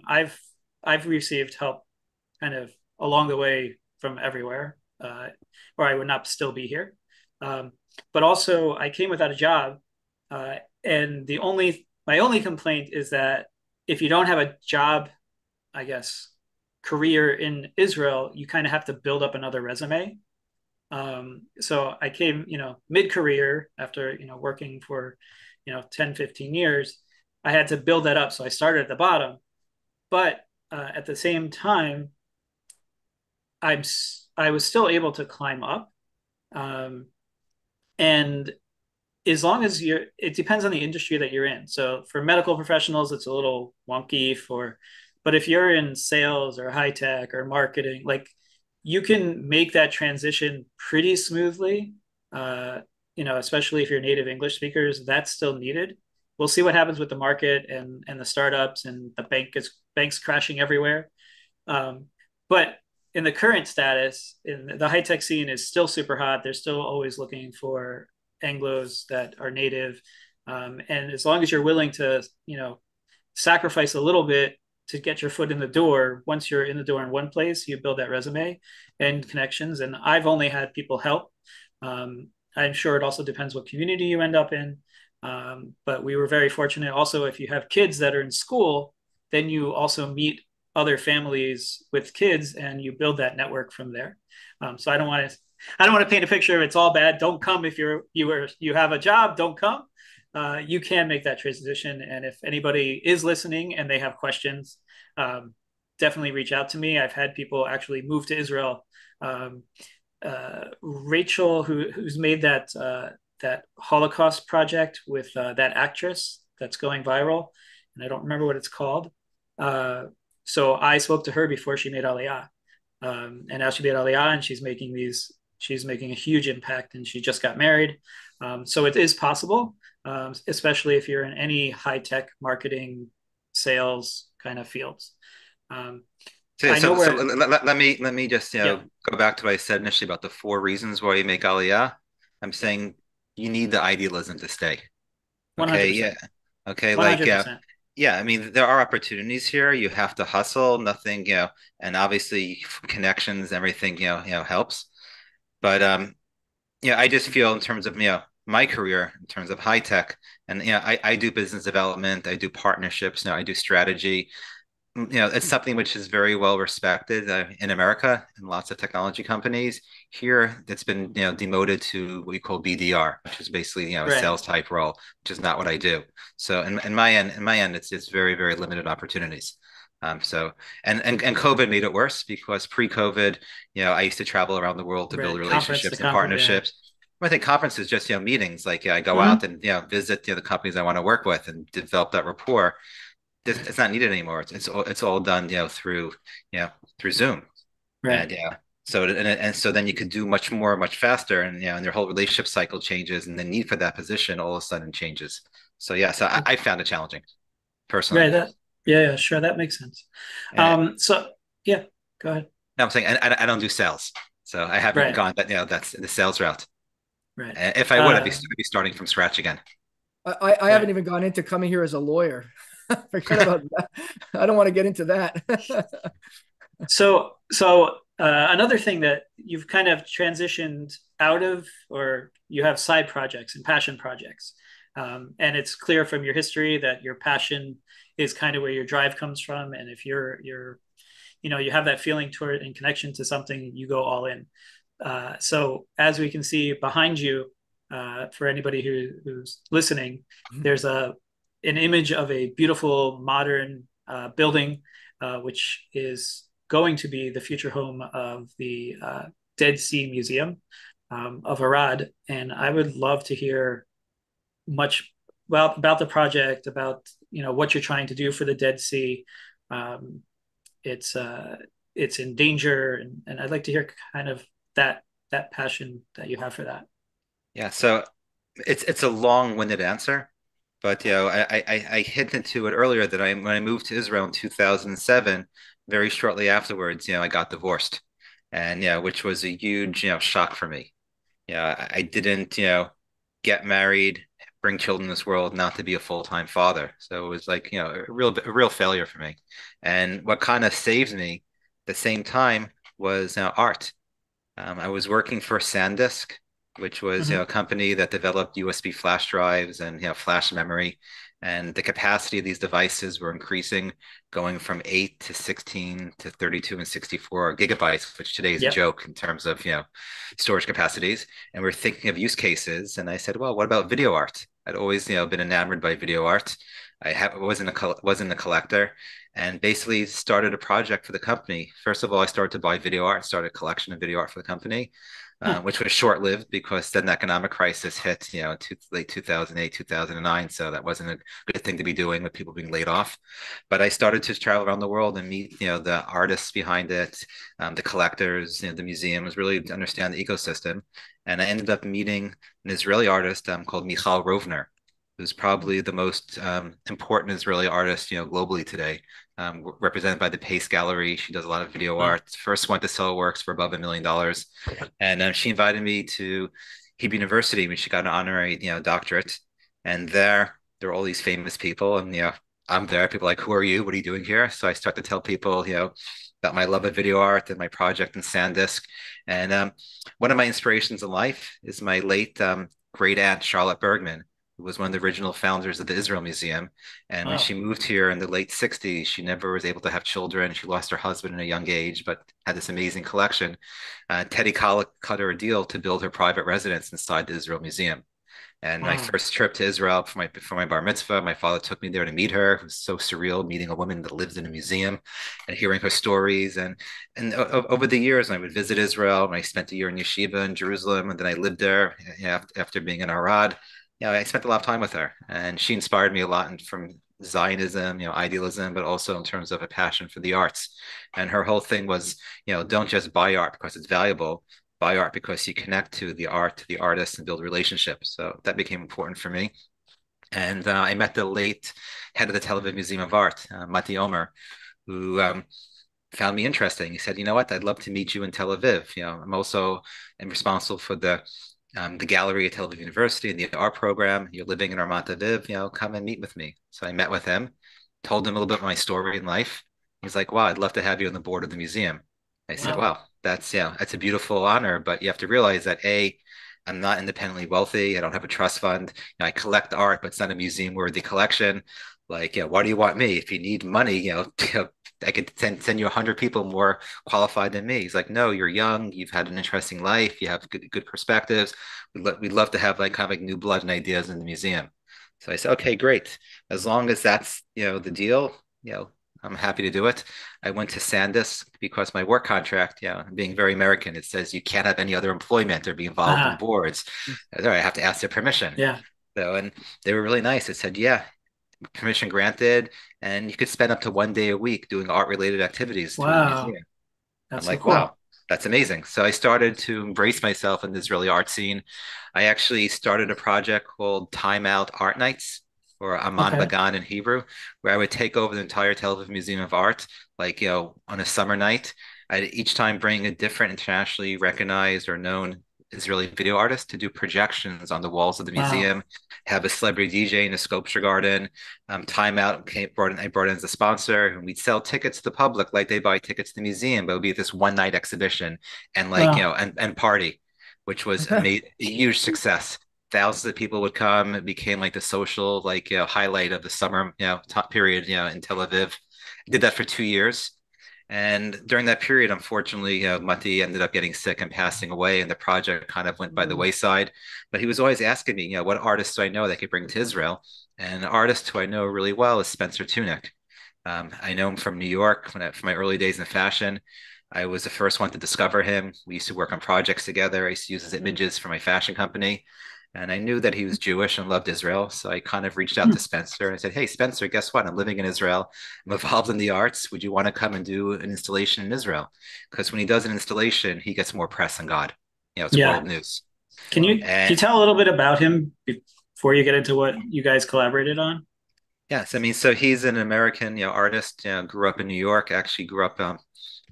I've received help kind of along the way from everywhere, or I would not still be here. Um, but also, I came without a job, and the only my only complaint is that if you don't have a job, I guess, career in Israel, you kind of have to build up another resume. So I came, mid-career after, working for, 10, 15 years. I had to build that up. So I started at the bottom, but at the same time, I'm I was still able to climb up. Um, and as long as it depends on the industry that you're in. So for medical professionals, it's a little wonky but if you're in sales or high tech or marketing, like you can make that transition pretty smoothly. Uh, Especially if you're native English speakers, that's still needed. We'll see what happens with the market and the startups and the banks crashing everywhere. Um, but in the current status, in the high tech scene is still super hot. They're still always looking for Anglos that are native. And as long as you're willing to, sacrifice a little bit to get your foot in the door, once you're in the door in one place, you build that resume and connections. And I've only had people help. I'm sure it also depends what community you end up in. But we were very fortunate. Also, if you have kids that are in school, then you also meet other families with kids and you build that network from there. So I don't want to paint a picture of it's all bad. Don't come if you have a job. Don't come. You can make that transition. And if anybody is listening and they have questions, definitely reach out to me. I've had people actually move to Israel. Rachel, who's made that Holocaust project with that actress that's going viral, and I don't remember what it's called. So I spoke to her before she made Aliyah, and now she made Aliyah, and she's making a huge impact, and she just got married. So it is possible, especially if you're in any high tech marketing, sales kind of fields. Let me just Yeah, go back to what I said initially about the four reasons why you make Aliyah. I'm saying you need the idealism to stay. Okay, 100%, yeah. Okay, like 100%. yeah, I mean there are opportunities here. You have to hustle, nothing, and obviously connections, everything, helps. But yeah, I just feel in terms of my career in terms of high tech, and I do business development, I do partnerships, I do strategy. It's something which is very well respected in America and lots of technology companies. Here, it's been demoted to what we call BDR, which is basically a Right. sales type role, which is not what I do. So, in my end, it's very very limited opportunities. So, and COVID made it worse because pre-COVID, I used to travel around the world to build Right. Conference to relationships and conference. Yeah. partnerships. I think conferences just meetings. Like I go Mm-hmm. out and visit the companies I want to work with and develop that rapport. It's not needed anymore. It's all done through Zoom, Right. and so then you could do much more much faster, and their whole relationship cycle changes, and the need for that position all of a sudden changes. So yeah, so I found it challenging personally. Right. Yeah, sure. That makes sense. And So yeah, go ahead. I'm saying I don't do sales, so I haven't Right. gone that's the sales route. Right. If I would, I'd be starting from scratch again. I haven't Right. even gone into coming here as a lawyer. Forget about that. I don't want to get into that. So another thing that you've kind of transitioned out of, or you have side projects and passion projects. And it's clear from your history that your passion is kind of where your drive comes from. And if you're you have that feeling toward and connection to something, you go all in. So as we can see behind you, for anybody who's listening, there's an image of a beautiful modern building, which is going to be the future home of the Dead Sea Museum of Arad. And I would love to hear much about the project, about what you're trying to do for the Dead Sea. Um, it's in danger, and I'd like to hear kind of that passion that you have for that. Yeah, so it's a long-winded answer, but I hinted to it earlier that when I moved to Israel in 2007, very shortly afterwards, I got divorced, and which was a huge shock for me. I didn't get married, bring children in this world, not to be a full-time father. So it was like a real failure for me. And what kind of saved me at the same time was art. I was working for SanDisk, which was Mm-hmm. a company that developed USB flash drives and flash memory, and the capacity of these devices were increasing, going from 8 to 16 to 32 and 64 gigabytes, which today is a Yep. joke in terms of storage capacities. And we're thinking of use cases, and I said, well, what about video art? I'd always been enamored by video art. I wasn't a collector, and basically started a project for the company. First of all, I started to buy video art, started a collection of video art for the company, Huh. which was short-lived because then the economic crisis hit, late 2008, 2009. So that wasn't a good thing to be doing with people being laid off. But I started to travel around the world and meet, the artists behind it, the collectors, the museums, really to understand the ecosystem. And I ended up meeting an Israeli artist called Michal Rovner, who's probably the most important Israeli artist, globally today, represented by the Pace Gallery. She does a lot of video Wow. art. First went to sell works for above $1 million, and she invited me to Hebrew University when she got an honorary, doctorate. And there were all these famous people, and I'm there. People are like, who are you? What are you doing here? So I start to tell people, about my love of video art and my project in SanDisk. And one of my inspirations in life is my late great aunt Charlotte Bergman, who was one of the original founders of the Israel Museum. And when Wow. she moved here in the late 60s, she never was able to have children. She lost her husband in a young age, but had this amazing collection. Teddy Kollek cut her a deal to build her private residence inside the Israel Museum. And my Wow. first trip to Israel for my bar mitzvah, my father took me there to meet her. It was so surreal meeting a woman that lives in a museum and hearing her stories. And over the years, I would visit Israel. And I spent a year in yeshiva in Jerusalem, and then I lived there after being in Arad. I spent a lot of time with her, and she inspired me a lot from Zionism, idealism, but also in terms of a passion for the arts. And her whole thing was, don't just buy art because it's valuable, buy art because you connect to the art, to the artist, and build relationships. So that became important for me. And I met the late head of the Tel Aviv Museum of Art, Mati Omer, who found me interesting. He said, "You know what? I'd love to meet you in Tel Aviv. I'm responsible for the gallery at Tel Aviv University and the art program. You're living in Ramat Aviv. Come and meet with me." So I met with him, told him a little bit of my story in life. He's like, "Wow, I'd love to have you on the board of the museum." I said, Wow. "Wow, that's a beautiful honor, but you have to realize that I'm not independently wealthy. I don't have a trust fund. I collect art, but it's not a museum-worthy collection. Like, why do you want me? If you need money, I could send you 100 people more qualified than me." He's like, "No, you're young. You've had an interesting life. You have good perspectives. We'd love to have like kind of like new blood and ideas in the museum." So I said, "Okay, great. As long as that's the deal, I'm happy to do it." I went to SanDisk because my work contract, being very American, it says you can't have any other employment or be involved in Uh-huh. boards. I said, "All right, I have to ask their permission." Yeah. And they were really nice. It said, "Yeah, permission granted, and you could spend up to 1 day a week doing art-related activities through the Wow. museum." I'm That's so like, "Wow, cool. that's amazing." So I started to embrace myself in the Israeli art scene. I actually started a project called Time Out Art Nights, or Aman Okay. Bagan in Hebrew, where I would take over the entire Tel Aviv Museum of Art, like, on a summer night. I'd each time bring a different internationally recognized or known Israeli video artist to do projections on the walls of the Wow. museum, have a celebrity DJ in a sculpture garden. Time Out I brought in as a sponsor, and we'd sell tickets to the public like they buy tickets to the museum, but it would be this one night exhibition and like, Wow. and party, which was a huge success. thousands of people would come. It became like the social like highlight of the summer top period in Tel Aviv. I did that for 2 years. And during that period, unfortunately, Mati ended up getting sick and passing away, and the project kind of went by the wayside. But he was always asking me, what artists do I know that could bring to Israel? And an artist who I know really well is Spencer Tunick. I know him from New York from my early days in fashion. I was the first one to discover him. We used to work on projects together. I used to use his images for my fashion company. And I knew that he was Jewish and loved Israel. So I kind of reached out to Spencer and I said, hey, Spencer, guess what? I'm living in Israel. I'm involved in the arts. Would you want to come and do an installation in Israel? Because when he does an installation, he gets more press than God. It's Yeah. world news. Can you tell a little bit about him before you get into what you guys collaborated on? Yes, I mean, so he's an American, artist. Grew up in New York. Actually, grew up,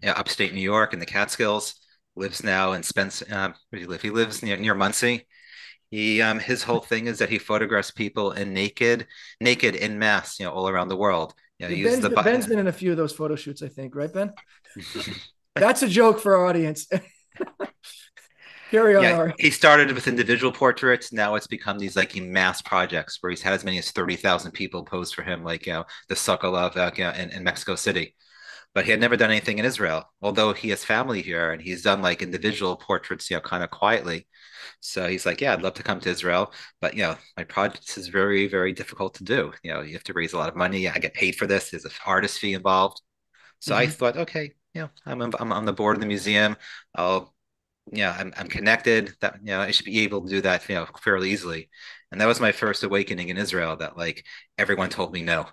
upstate New York in the Catskills. Lives now in Spencer. Where do you live? He lives near Muncie. His whole thing is that he photographs people naked in mass, all around the world. Ben's been in a few of those photo shoots, I think, right, Ben? That's a joke for our audience. Carry on, Ari. He started with individual portraits. Now it's become these like mass projects where he's had as many as 30,000 people pose for him, like the Sokolov in Mexico City. But he had never done anything in Israel, although he has family here and he's done like individual portraits, kind of quietly. So he's like, yeah, I'd love to come to Israel, but my project is very, very difficult to do. You have to raise a lot of money. I get paid for this. There's an artist fee involved. So I thought, okay, I'm on the board of the museum. I'm connected. That I should be able to do that, fairly easily. And that was my first awakening in Israel. That like everyone told me no.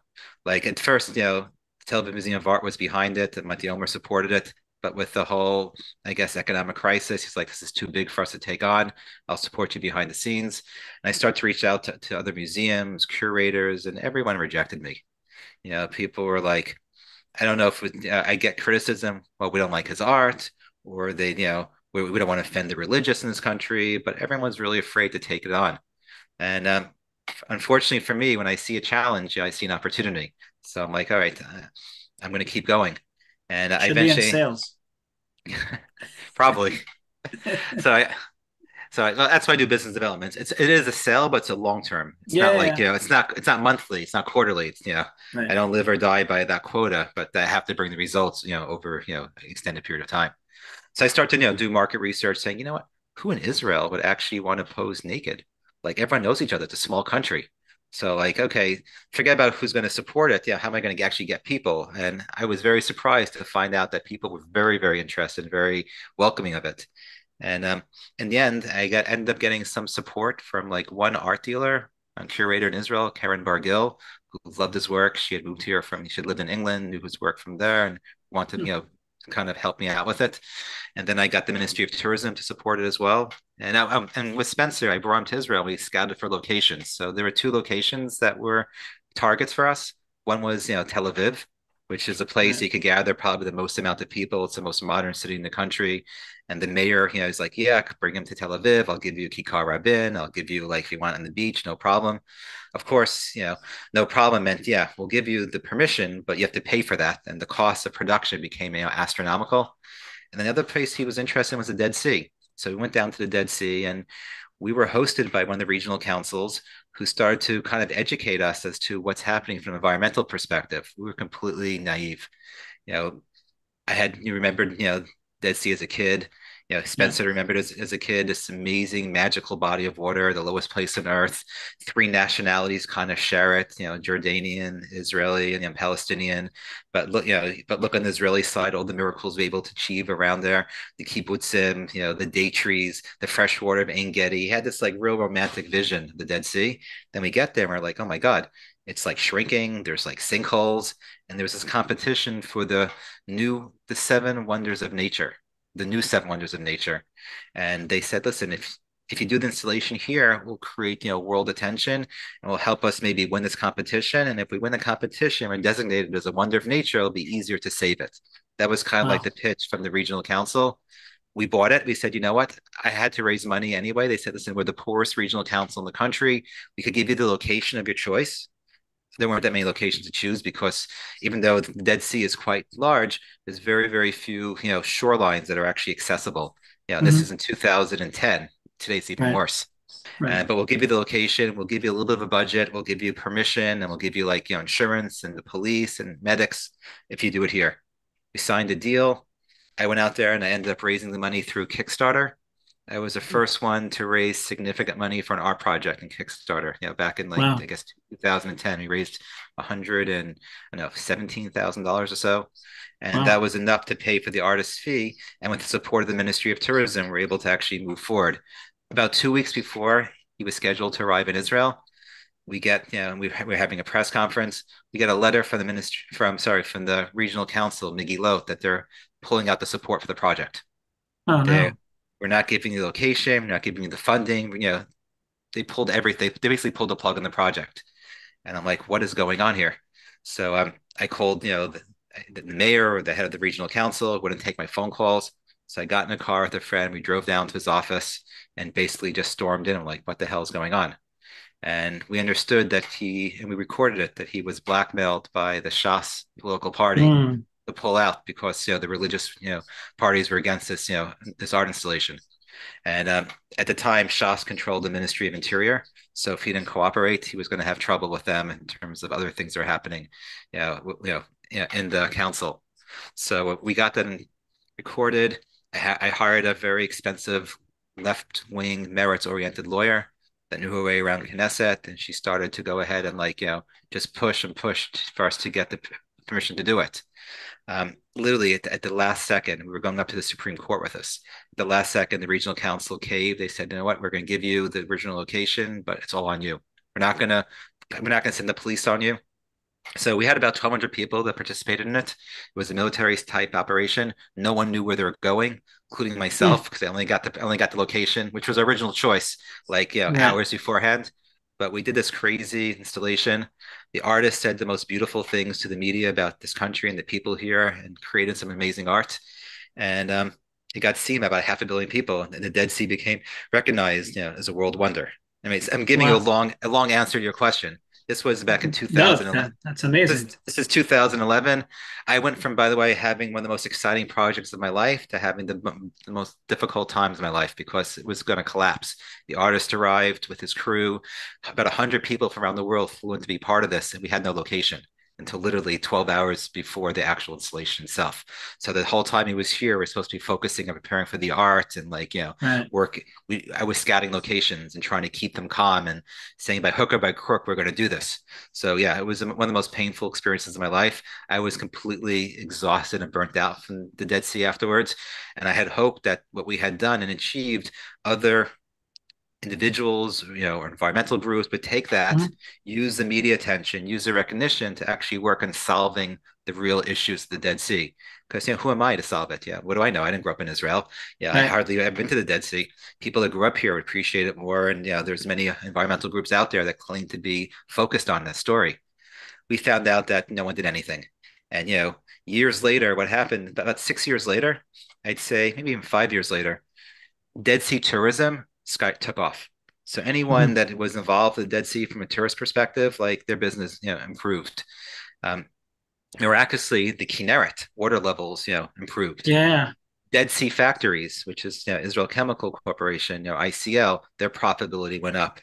Like at first, the Tel Aviv Museum of Art was behind it, and Mati Omer supported it. But with the whole, I guess, economic crisis, he's like, this is too big for us to take on. I'll support you behind the scenes. And I start to reach out to other museums, curators, and everyone rejected me. People were like, I don't know if I get criticism. Well, we don't like his art, or they, we don't want to offend the religious in this country. But everyone's really afraid to take it on. And unfortunately for me, when I see a challenge, I see an opportunity. So I'm like, all right, I'm going to keep going. And I Should be in eventually, sales. probably. Well, that's why I do business development. It is a sale, but it's a long term. It's not like it's not monthly, it's not quarterly. It's Right. I don't live or die by that quota, but I have to bring the results over an extended period of time. So I start to do market research, saying, you know what, who in Israel would actually want to pose naked? Like everyone knows each other. It's a small country. So like, okay, forget about who's going to support it. How am I going to actually get people? And I was very surprised to find out that people were very, very interested, very welcoming of it. And in the end, ended up getting some support from like one art dealer, a curator in Israel, Karen Bargil, who loved his work. She had moved here she had lived in England, knew his work from there, and wanted, kind of help me out with it. And then I got the Ministry of Tourism to support it as well. And with Spencer, I brought him to Israel. We scouted for locations. So there were two locations that were targets for us. One was, Tel Aviv, which is a place you could gather probably the most amount of people. It's the most modern city in the country. And the mayor, is like, yeah, I could bring him to Tel Aviv. I'll give you Kikar Rabin. I'll give you, like, if you want on the beach, no problem. Of course, no problem meant, yeah, we'll give you the permission, but you have to pay for that. And the cost of production became, astronomical. And the other place he was interested in was the Dead Sea. So we went down to the Dead Sea and we were hosted by one of the regional councils who started to kind of educate us as to what's happening from an environmental perspective. We were completely naive. You remembered, Dead Sea as a kid. Spencer remembered as a kid, this amazing magical body of water, the lowest place on earth. Three nationalities kind of share it, Jordanian, Israeli, and Palestinian. But look on the Israeli side, all the miracles we're able to achieve around there, the kibbutzim, the date trees, the fresh water of Ein Gedi. He had this like real romantic vision of the Dead Sea. Then we get there and we're like, oh my God, it's like shrinking. There's like sinkholes. And there's this competition for the seven wonders of nature, the new seven wonders of nature. And they said, listen, if you do the installation here, we'll create, world attention and will help us maybe win this competition. And if we win the competition and designate it as a wonder of nature, it'll be easier to save it. That was kind of like the pitch from the regional council. We bought it. We said, you know what? I had to raise money anyway. They said, listen, we're the poorest regional council in the country. We could give you the location of your choice. There weren't that many locations to choose because even though the Dead Sea is quite large, there's very, very few, shorelines that are actually accessible. This is in 2010. Today's even worse. Right. But we'll give you the location, we'll give you a little bit of a budget, we'll give you permission, and we'll give you like insurance and the police and medics if you do it here. We signed a deal. I went out there and I ended up raising the money through Kickstarter. I was the first one to raise significant money for an art project in Kickstarter. Back in like I Wow. guess 2010, we raised 100 and I don't know $17,000 or so, and that Wow. was enough to pay for the artist's fee. And with the support of the Ministry of Tourism, we were able to actually move forward. About 2 weeks before he was scheduled to arrive in Israel, we're having a press conference. We get a letter from the ministry, from the regional council, Megillot, that they're pulling out the support for the project. Oh They no. We're not giving you the location, we're not giving you the funding. They pulled everything. They basically pulled the plug on the project. And I'm like, what is going on here? So I called, the mayor or the head of the regional council, wouldn't take my phone calls. So I got in a car with a friend. We drove down to his office and basically just stormed in. I'm like, what the hell is going on? And we understood and we recorded it, that he was blackmailed by the Shas local party Mm. to pull out because the religious parties were against this art installation. And at the time, Shas controlled the Ministry of Interior, so if he didn't cooperate, he was going to have trouble with them in terms of other things that are happening, in the council. So we got that recorded. I hired a very expensive left-wing, merits-oriented lawyer that knew her way around Knesset, and she started to go ahead and just push and push for us to get the permission to do it. Literally at the last second, we were going up to the Supreme Court with us. At the last second, the regional council caved. They said, "You know what? We're going to give you the original location, but it's all on you. We're not going to send the police on you." So we had about 1,200 people that participated in it. It was a military type operation. No one knew where they were going, including Mm. myself, because I only got the location, which was our original choice, like Right. hours beforehand. But we did this crazy installation. The artist said the most beautiful things to the media about this country and the people here, and created some amazing art. And it got seen by about 500 million people, and the Dead Sea became recognized, as a world wonder. I mean, I'm giving you a Wow. long answer to your question. This was back in No, 2011. that's This, amazing. this is 2011. I went from, by the way, having one of the most exciting projects of my life to having the most difficult times of my life because it was going to collapse. The artist arrived with his crew. About 100 people from around the world flew in to be part of this, and we had no location until literally 12 hours before the actual installation itself. So the whole time he was here, we're supposed to be focusing and preparing for the art and Right. work. I was scouting locations and trying to keep them calm and saying by hook or by crook, we're going to do this. So yeah, it was one of the most painful experiences of my life. I was completely exhausted and burnt out from the Dead Sea afterwards. And I had hoped that what we had done and achieved, other individuals, or environmental groups would take that, Mhm. use the media attention, use the recognition to actually work on solving the real issues of the Dead Sea. Because who am I to solve it? Yeah, what do I know? I didn't grow up in Israel. Yeah, I Right. hardly ever been to the Dead Sea. People that grew up here would appreciate it more. And there's many environmental groups out there that claim to be focused on this story. We found out that no one did anything. And years later, what happened? About 6 years later, I'd say maybe even 5 years later, Dead Sea tourism sky took off. So anyone Mhm. that was involved with the Dead Sea from a tourist perspective, like their business, improved. Um, Miraculously, the Kinneret water levels, improved. Yeah. Dead Sea Factories, which is Israel Chemical Corporation, ICL, their profitability went up.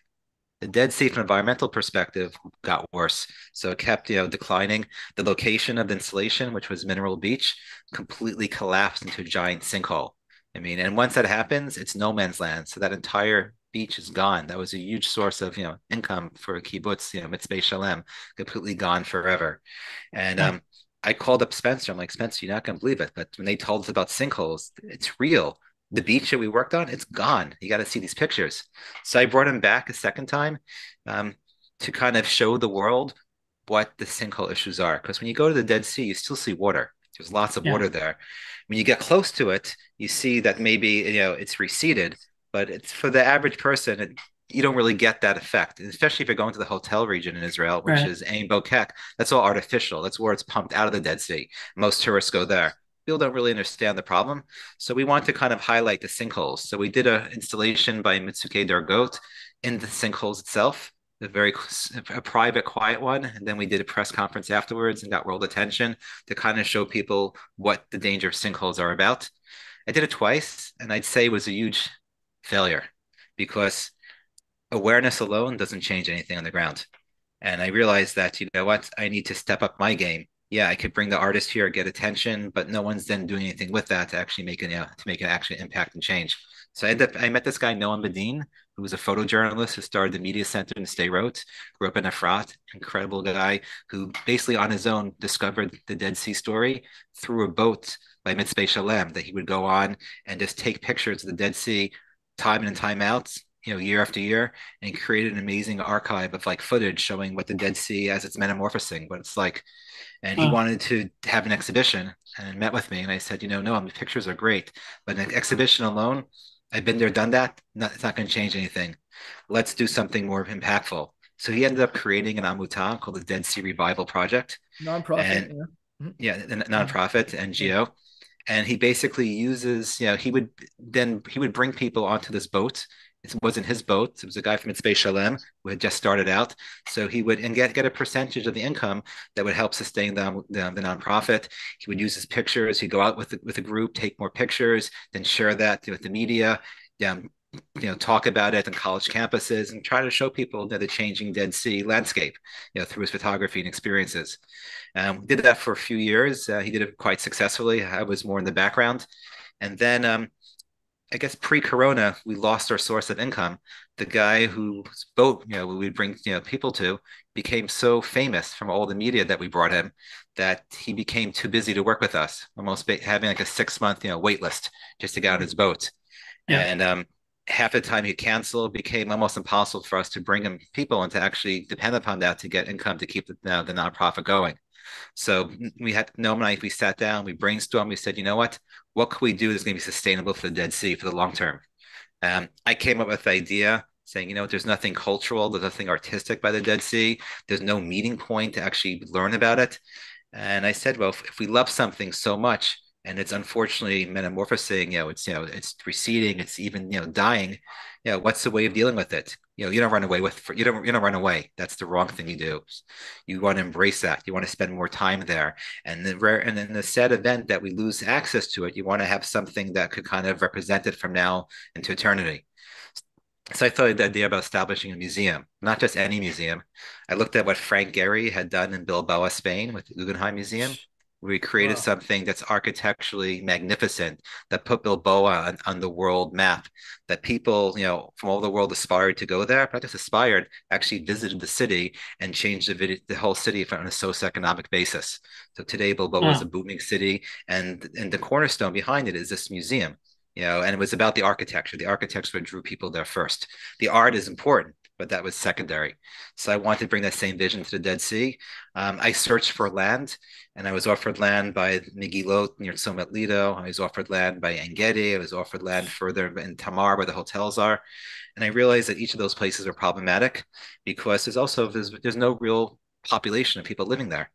The Dead Sea from an environmental perspective got worse. So it kept, declining. The location of the installation, which was Mineral Beach, completely collapsed into a giant sinkhole. I mean, and once that happens, it's no man's land. So that entire beach is gone. That was a huge source of, income for a kibbutz, Mitzvah Shalem, completely gone forever. And Yeah. I called up Spencer. I'm like, Spencer, you're not going to believe it. But when they told us about sinkholes, it's real. The beach that we worked on, it's gone. You got to see these pictures. So I brought him back a second time, um, to kind of show the world what the sinkhole issues are. Because when you go to the Dead Sea, you still see water. There's lots of Yeah. water there. When you get close to it, you see that maybe it's receded, but it's for the average person. You don't really get that effect, especially if you're going to the hotel region in Israel, which Right. is Ain Bokek. That's all artificial. That's where it's pumped out of the Dead Sea. Most tourists go there. People don't really understand the problem. So we want to kind of highlight the sinkholes. So we did an installation by Mitsuke Dargot in the sinkholes itself, a private, quiet one. And then we did a press conference afterwards and got world attention to kind of show people what the danger of sinkholes are about. I did it twice, and I'd say it was a huge failure because awareness alone doesn't change anything on the ground. And I realized that, you know what, I need to step up my game. Yeah, I could bring the artist here, get attention, but no one's then doing anything with that to actually make an actual impact and change. So I met this guy, Noam Bedin, who was a photojournalist who started the media center in Sderot, grew up in Efrat, incredible guy who basically on his own discovered the Dead Sea story through a boat by Mitzvah Shalem that he would go on and just take pictures of the Dead Sea time in and time out, year after year, and created an amazing archive of like footage showing what the Dead Sea as it's metamorphosing, what it's like. And he Wow. wanted to have an exhibition and met with me. And I said, no, the pictures are great, but an exhibition alone, I've been there, done that. It's not going to change anything. Let's do something more impactful. So he ended up creating an amutah called the Dead Sea Revival Project. Nonprofit. And Yeah. Mhm. yeah, a nonprofit NGO. And he basically uses, he would bring people onto this boat. It wasn't his boat. It was a guy from Mitzvah Shalem who had just started out. So he would and get a percentage of the income that would help sustain the nonprofit. He would use his pictures. He'd go out with a group, take more pictures, then share that with the media. Um, talk about it on college campuses and try to show people the changing Dead Sea landscape, through his photography and experiences. Did that for a few years. He did it quite successfully. I was more in the background. And then I guess pre-corona, we lost our source of income. The guy whose boat, we would bring, people to became so famous from all the media that we brought him that he became too busy to work with us, almost having like a 6 month, wait list just to get on his boat. Yeah. And half the time he canceled, became almost impossible for us to bring him people and to actually depend upon that to get income to keep the nonprofit going. So we had Noam and I, we sat down, we brainstormed, we said, you know what can we do that's going to be sustainable for the Dead Sea for the long term? I came up with the idea saying, there's nothing cultural, there's nothing artistic by the Dead Sea, there's no meeting point to actually learn about it. And I said, well, if we love something so much and it's unfortunately metamorphosing, it's receding, it's even, dying, what's the way of dealing with it? You don't run away you don't run away. That's the wrong thing you do. You want to embrace that. You want to spend more time there. And in the sad event that we lose access to it, you want to have something that could kind of represent it from now into eternity. So I thought the idea about establishing a museum, not just any museum. I looked at what Frank Gehry had done in Bilbao, Spain, with the Guggenheim Museum. We created Wow. something that's architecturally magnificent, that put Bilbao on the world map, that people, from all the world aspired to go there, but not just aspired, actually visited the city and changed the whole city on a socioeconomic basis. So today, Bilbao is a Wow. booming city, and the cornerstone behind it is this museum. And it was about the architecture. The architecture drew people there first. The art is important, but that was secondary. So I wanted to bring that same vision to the Dead Sea. I searched for land, and I was offered land by Megillot near Tzomet Lido. I was offered land by Engedi. I was offered land further in Tamar, where the hotels are. And I realized that each of those places are problematic because there's no real population of people living there.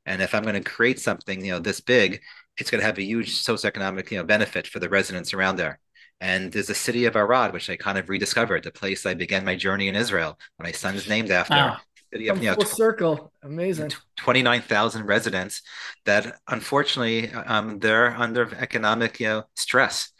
And if I'm going to create something, this big, it's going to have a huge socioeconomic, benefit for the residents around there. And there's a city of Arad, which I kind of rediscovered, the place I began my journey in Israel. My son's named after. Wow. City of, Come full circle. Amazing. 29,000 residents that unfortunately they're under economic, stress.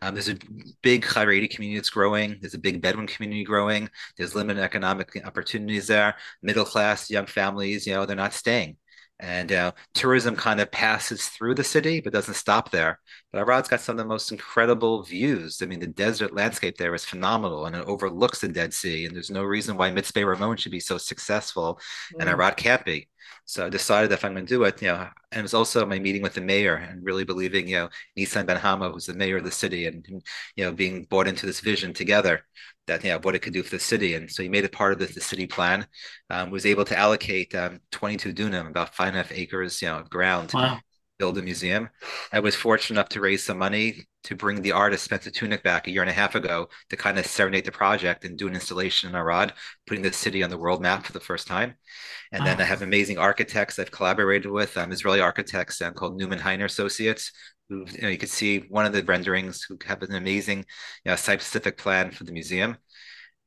There's a big Haredi community that's growing. There's a big Bedouin community growing. There's limited economic opportunities there. Middle class young families, they're not staying. And tourism kind of passes through the city, but doesn't stop there. But Arad's got some of the most incredible views. I mean, the desert landscape there is phenomenal, and it overlooks the Dead Sea. And there's no reason why Mitzvah Ramon should be so successful, and Mm. Arad can't be. So I decided if I'm going to do it, and it was also my meeting with the mayor and really believing, Nissan Ben Hama, who's the mayor of the city, and being brought into this vision together that what it could do for the city. And so he made it part of the city plan. Was able to allocate 22 dunam, about 5.5 acres, of ground, Wow. build a museum. I was fortunate enough to raise some money to bring the artist Spencer Tunick back a year and a half ago to kind of serenade the project and do an installation in Arad, putting the city on the world map for the first time. And then I Wow. have amazing architects I've collaborated with, Israeli architects called Newman Heiner Associates, who you can see one of the renderings, who have an amazing site-specific plan for the museum.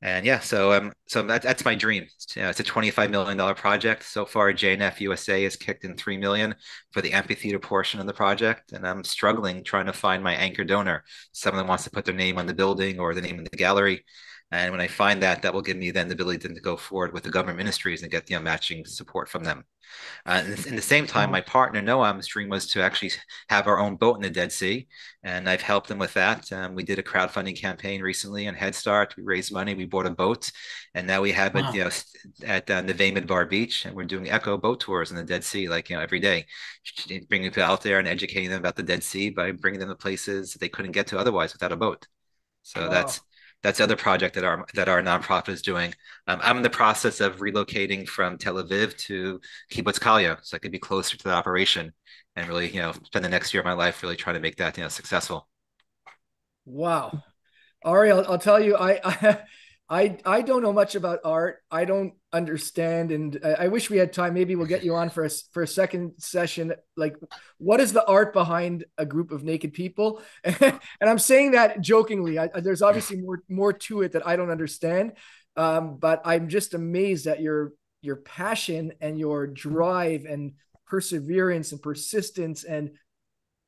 And yeah, so that's my dream. It's a $25 million project. So far, JNF USA has kicked in 3 million for the amphitheater portion of the project, and I'm struggling trying to find my anchor donor. Someone that wants to put their name on the building or the name of the gallery. And when I find that, that will give me then the ability to go forward with the government ministries and get matching support from them. In the same time, my Wow. partner Noam's dream was to actually have our own boat in the Dead Sea, and I've helped them with that. We did a crowdfunding campaign recently on Head Start. We raised money, we bought a boat, and now we have it, Wow. at Neve Midbar Beach, and we're doing eco boat tours in the Dead Sea, like every day, bringing people out there and educating them about the Dead Sea by bringing them to places they couldn't get to otherwise without a boat. So Wow. that's the other project that our nonprofit is doing. I'm in the process of relocating from Tel Aviv to Kibbutz Kalya, so I could be closer to the operation and really, spend the next year of my life really trying to make that, successful. Wow. Ari, I'll tell you, I don't know much about art. I don't understand, and I wish we had time. Maybe we'll get you on for a second session. Like, what is the art behind a group of naked people? And I'm saying that jokingly. There's obviously more to it that I don't understand, but I'm just amazed at your passion and your drive and perseverance and persistence and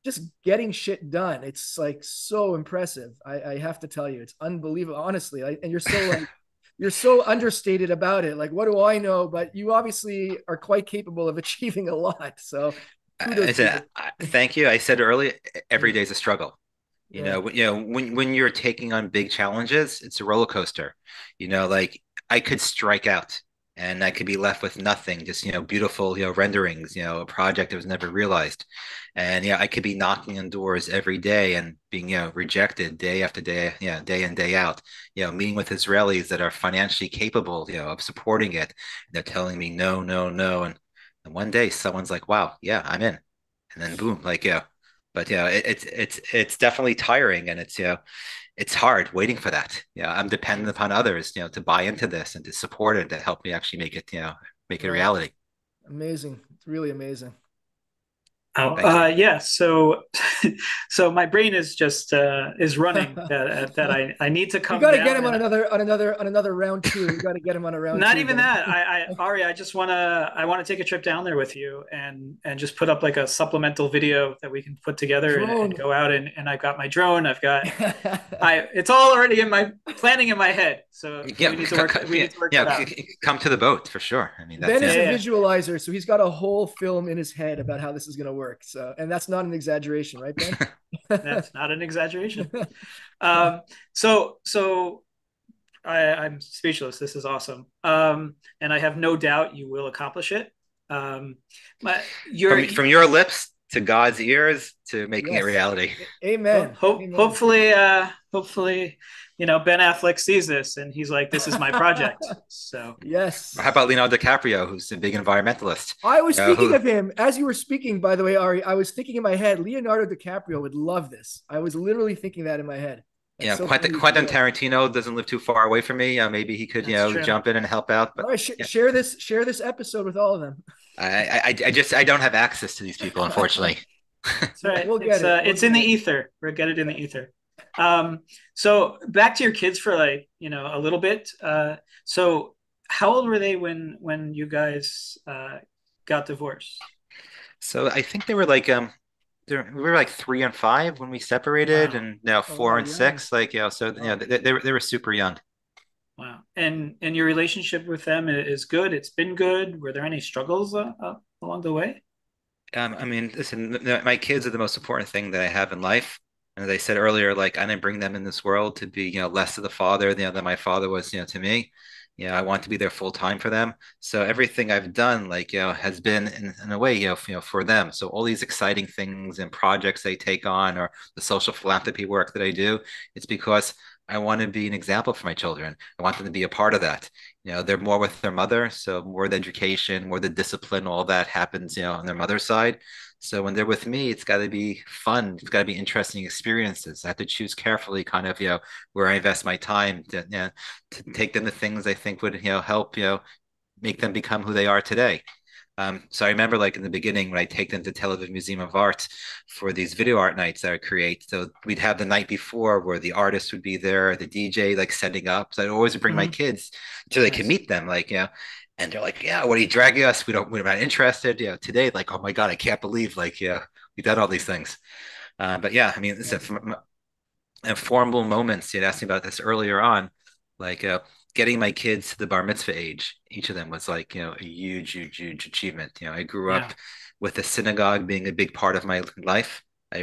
just getting shit done. It's like so impressive. I have to tell you, it's unbelievable, honestly. And you're so understated about it. Like, what do I know? But you obviously are quite capable of achieving a lot. So kudos to you. Thank you. I said earlier, every Yeah. day is a struggle. Yeah. When you're taking on big challenges, it's a roller coaster. Like I could strike out and I could be left with nothing, just beautiful, renderings, a project that was never realized. And I could be knocking on doors every day and being, rejected day after day, day in, day out, meeting with Israelis that are financially capable, of supporting it. And they're telling me no, no, no. And one day someone's like, wow, yeah, I'm in. And then boom, like, but it's definitely tiring, and it's hard waiting for that. I'm dependent upon others, to buy into this and to support it, to help me actually make it, make it a Right. reality. Amazing. It's really amazing. Oh, Thank you. yeah. So, so my brain is just is running that I need to We come got to get down him on and another round two. We got to get him on a round not two even again. that. Ari, I want to take a trip down there with you and just put up like a supplemental video that we can put together and Drone. go out and I've got my drone. It's all already in my planning in my head. So Yeah, we need to work that out. come to the boat for sure. I mean, that's Ben is Yeah, a yeah. visualizer, so he's got a whole film in his head about how this is going to work. So, and that's not an exaggeration, right, Ben? That's not an exaggeration. Um, so I'm speechless. This is awesome. And I have no doubt you will accomplish it. Um, but from your lips to God's ears to making it Yes. reality. Amen. Amen. hopefully, Ben Affleck sees this and he's like, this is my project. So How Yes. about Leonardo DiCaprio, who's a big environmentalist? I was thinking Who of him as you were speaking, by the way, Ari. I was thinking in my head, Leonardo DiCaprio would love this. I was literally thinking that in my head. That's so funny. Quentin Tarantino doesn't live too far away from me. Maybe he could, that's true. jump in and help out. All But right, yeah, share this episode with all of them. I don't have access to these people, unfortunately. That's right. We'll get it. We'll It's in get the it. ether. We'll get it in the ether. So back to your kids for like, a little bit. So how old were they when you guys got divorced? So I think they were like we were like 3 and 5 when we separated, Wow. and now Oh four wow, and young. six. Like so Wow. they were super young. Wow. And your relationship with them is good. It's been good. Were there any struggles along the way? I mean, listen, my kids are the most important thing that I have in life. And as I said earlier, like I didn't bring them in this world to be, less of the father, than my father was, to me. I want to be there full time for them. So everything I've done, like, has been in a way, for them. So all these exciting things and projects they take on, or the social philanthropy work that I do, it's because I want to be an example for my children. I want them to be a part of that. They're more with their mother, so more the education, more the discipline, all that happens, on their mother's side. So when they're with me, it's got to be fun. It's got to be interesting experiences. I have to choose carefully, kind of, where I invest my time to take them to things I think would, help, make them become who they are today. So I remember, like in the beginning, when I take them to Tel Aviv Museum of Art for these video art nights that I create. So we'd have the night before where the artist would be there, the DJ like setting up. So I'd always bring my Mhm. kids so they can Nice. meet them, like, and they're like, yeah, what are you dragging us? We're not interested. Today, like, oh my God, I can't believe, like, we done all these things. But yeah, I mean, listen, Nice. from formal moments, you had asked me about this earlier on. Like getting my kids to the bar mitzvah age, each of them was like, a huge achievement. I grew up Yeah. with the synagogue being a big part of my life.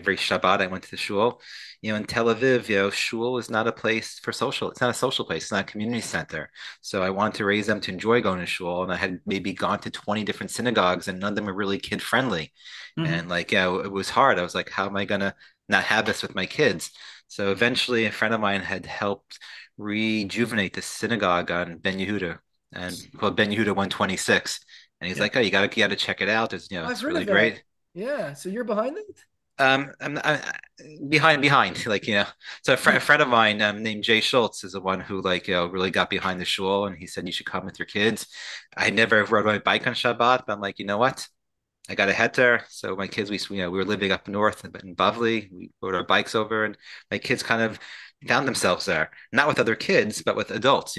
Every Shabbat I went to the shul. In Tel Aviv, shul is not a place for social. It's not a social place. It's not a community center. So I wanted to raise them to enjoy going to shul. And I had maybe gone to 20 different synagogues and none of them were really kid friendly. Hmm. And like, it was hard. I was like, how am I gonna not have this with my kids? So eventually a friend of mine had helped rejuvenate the synagogue on Ben Yehuda and called Ben Yehuda 126. And he's Yeah. like, oh, you gotta check it out. It's I've it's heard really of that. great. Yeah. So you're behind it? I behind, like, so a friend of mine named Jay Schultz is the one who like, really got behind the shul, and he said you should come with your kids. I never rode my bike on Shabbat, but I'm like, you know what? I got a head there. So my kids, we were living up north in Bavli. We rode our bikes over, and my kids kind of found themselves there, not with other kids, but with adults.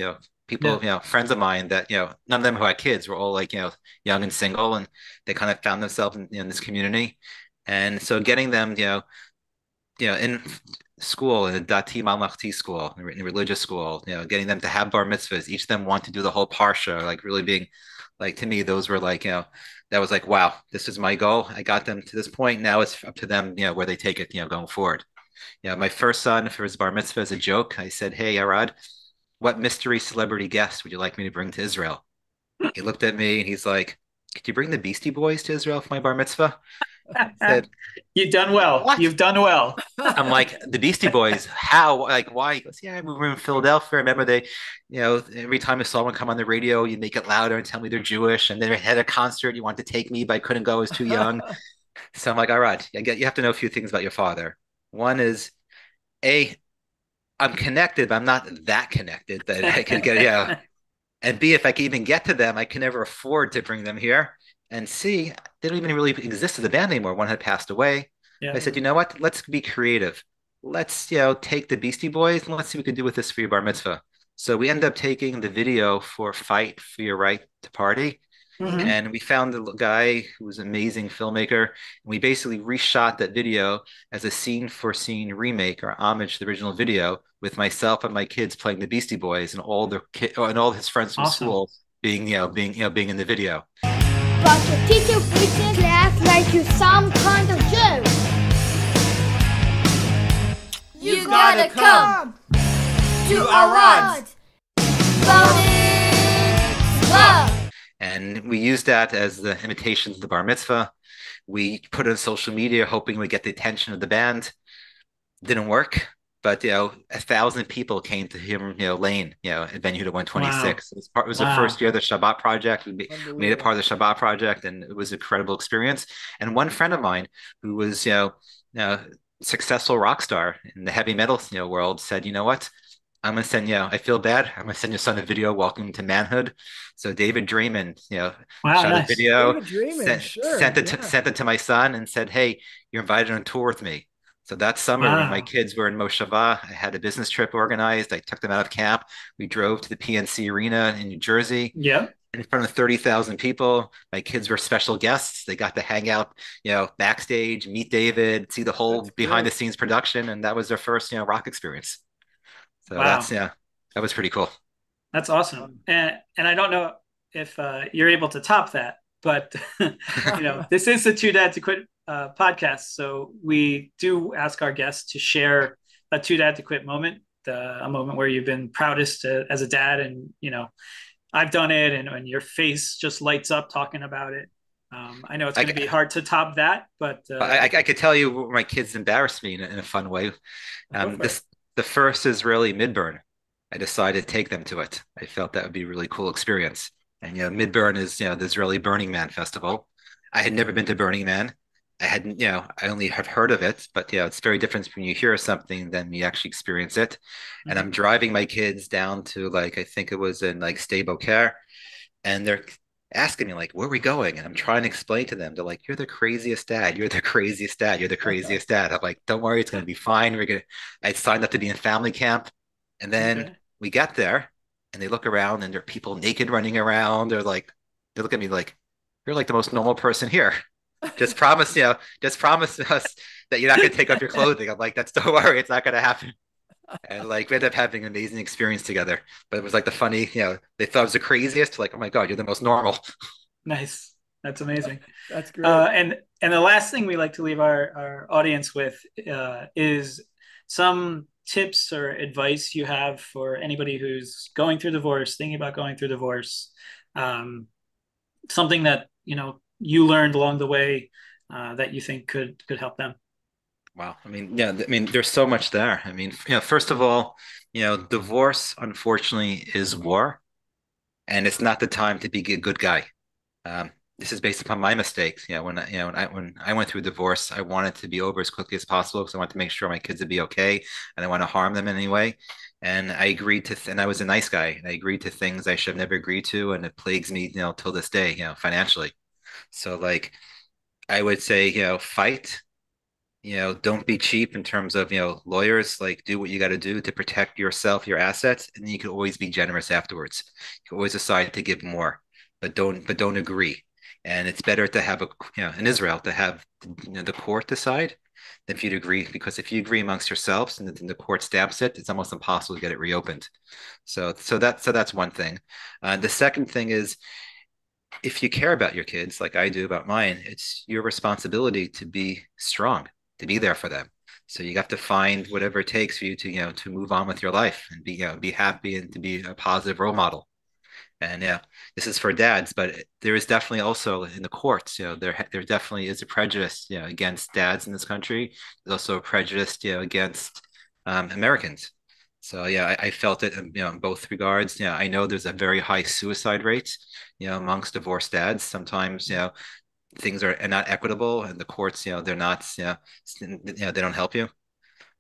People, Yeah. friends of mine that none of them who had kids were all like young and single, and they kind of found themselves in this community. And so getting them, in school, in a dati mamlachti school, in religious school, getting them to have bar mitzvahs, each of them want to do the whole parsha, like really being, like to me, those were like, that was like, wow, this is my goal. I got them to this point. Now it's up to them, where they take it, going forward. My first son for his bar mitzvah as a joke, I said, hey, Arad, what mystery celebrity guest would you like me to bring to Israel? He looked at me and he's like, could you bring the Beastie Boys to Israel for my bar mitzvah? I said, You've done well. what? You've done well. I'm like, the Beastie Boys, how? Like, why? He goes, yeah, we were in Philadelphia. Remember they, every time I saw one come on the radio, you make it louder and tell me they're Jewish. And then they had a concert, you wanted to take me, but I couldn't go, I was too young. So I'm like, all right, you have to know a few things about your father. One is, A, I'm connected, but I'm not that connected that I could get, and B, if I can even get to them, I can never afford to bring them here. And C, they don't even really exist as a band anymore. One had passed away. I Yeah. said, you know what? Let's be creative. Let's, take the Beastie Boys and let's see what we can do with this for your bar mitzvah. So we ended up taking the video for Fight for Your Right to Party. Hmm. And we found a guy who was an amazing filmmaker. And we basically reshot that video as a scene for scene remake or homage to the original video with myself and my kids playing the Beastie Boys and all their and all his friends from Awesome. school being in the video. But your teacher preaches class like you're some kind of Jew. You gotta come to Arad. Love. And we used that as the invitation to the bar mitzvah. We put it on social media, hoping we get the attention of the band. Didn't work, but 1,000 people came to him, Lane, at Ben Yehuda Wow. 126. It was the Wow. first year of the Shabbat project. We made it part of the Shabbat project, and it was an incredible experience. And one friend of mine who was, successful rock star in the heavy metal, world said, you know what? I'm gonna send you. I feel bad. I'm gonna send your son a video. Welcome to manhood. So David Draymond, Wow. shot a Nice. video, David Draymond, sure. sent it to my son, and said, "Hey, you're invited on tour with me." So that summer, when my Wow. kids were in Moshava, I had a business trip organized. I took them out of camp. We drove to the PNC Arena in New Jersey Yep. in front of 30,000 people. My kids were special guests. They got to hang out, backstage, meet David, see the whole That's behind the great. scenes production, and that was their first, rock experience. So that's Wow. that was pretty cool. That's awesome. And I don't know if you're able to top that, but this is the Two Dad to Quit podcast. So we do ask our guests to share a Two Dad to Quit moment, a moment where you've been proudest as a dad, and I've done it, and your face just lights up talking about it. I know it's going to be hard to top that, but I could tell you my kids embarrassed me in a fun way. The first Israeli midburn. I decided to take them to it. I felt that would be a really cool experience. And midburn is the Israeli Burning Man festival. I had never been to Burning Man. I hadn't, I only have heard of it, but it's very different when you hear something than you actually experience it. And I'm driving my kids down to like I think it was in like Sde Boker, and they're asking me like, where are we going? And I'm trying to explain to them. They're like, you're the craziest dad. You're the craziest dad. You're the craziest dad. I'm like, don't worry, it's gonna be fine. I signed up to be in family camp. And then okay. we get there and they look around and there are people naked running around. They look at me like, you're like the most normal person here. Just promise us that you're not gonna take off your clothing. I'm like, don't worry, it's not gonna happen. And like we ended up having an amazing experience together. But it was like the funny, they thought I was the craziest. Like, oh my God, you're the most normal. Nice. That's amazing. That's great. And the last thing we like to leave our audience with is some tips or advice you have for anybody who's going through divorce, thinking about going through divorce, something that you learned along the way that you think could help them. Wow. I mean, yeah, I mean, there's so much there. I mean, first of all, divorce, unfortunately, is war, and it's not the time to be a good guy. Um, this is based upon my mistakes. When I went through a divorce, I wanted to be over as quickly as possible because I wanted to make sure my kids would be okay, and I want to harm them in any way. And I agreed to, and I was a nice guy, and I agreed to things I should have never agreed to, and it plagues me, till this day, financially. So like, I would say, fight. Don't be cheap in terms of, lawyers, like do what you got to do to protect yourself, your assets, and then you can always be generous afterwards. You can always decide to give more, but don't agree. And it's better to have in Israel to have the court decide than for you to agree, because if you agree amongst yourselves and the court stamps it, it's almost impossible to get it reopened. So that's one thing. The second thing is, if you care about your kids like I do about mine, it's your responsibility to be strong, to be there for them. So you have to find whatever it takes for you to, to move on with your life and be happy and to be a positive role model. And yeah, this is for dads, but there is definitely also in the courts, there definitely is a prejudice, against dads in this country. There's also a prejudice, against Americans. So yeah, I felt it, in both regards. Yeah, I know there's a very high suicide rate, amongst divorced dads. Sometimes, things are not equitable, and the courts, they're not, they don't help you.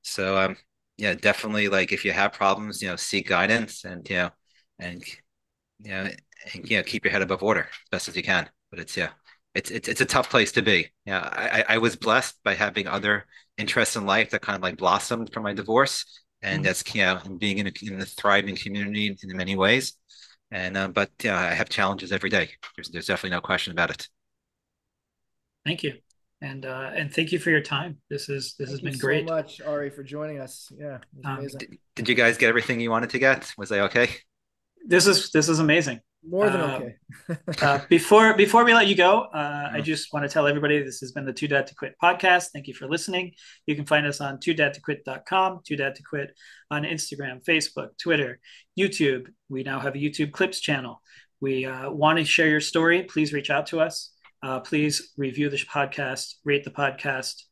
So yeah, definitely, like if you have problems, seek guidance and you know, keep your head above water as best as you can. But it's a tough place to be. Yeah, I was blessed by having other interests in life that kind of like blossomed from my divorce, and that's and being in a thriving community in many ways. And but yeah, I have challenges every day. There's definitely no question about it. Thank you. And thank you for your time. This has been great. Thank you so much, Ari, for joining us. Yeah, it was amazing. Did you guys get everything you wanted to get? Was I okay? This is amazing. More than okay. Before we let you go, I just want to tell everybody this has been the Too Dad to Quit podcast. Thank you for listening. You can find us on toodadtoquit.com, Too Dad to Quit on Instagram, Facebook, Twitter, YouTube. We now have a YouTube clips channel. We want to share your story. Please reach out to us. Please review the podcast, rate the podcast,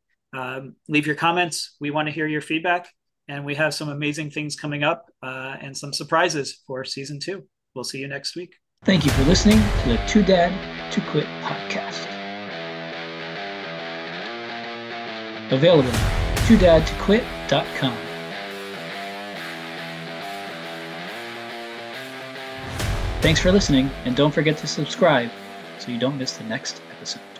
leave your comments. We want to hear your feedback. And we have some amazing things coming up and some surprises for season 2. We'll see you next week. Thank you for listening to the Too Dad to Quit podcast. Available at toodadtoquit.com. Thanks for listening, and don't forget to subscribe so you don't miss the next episode.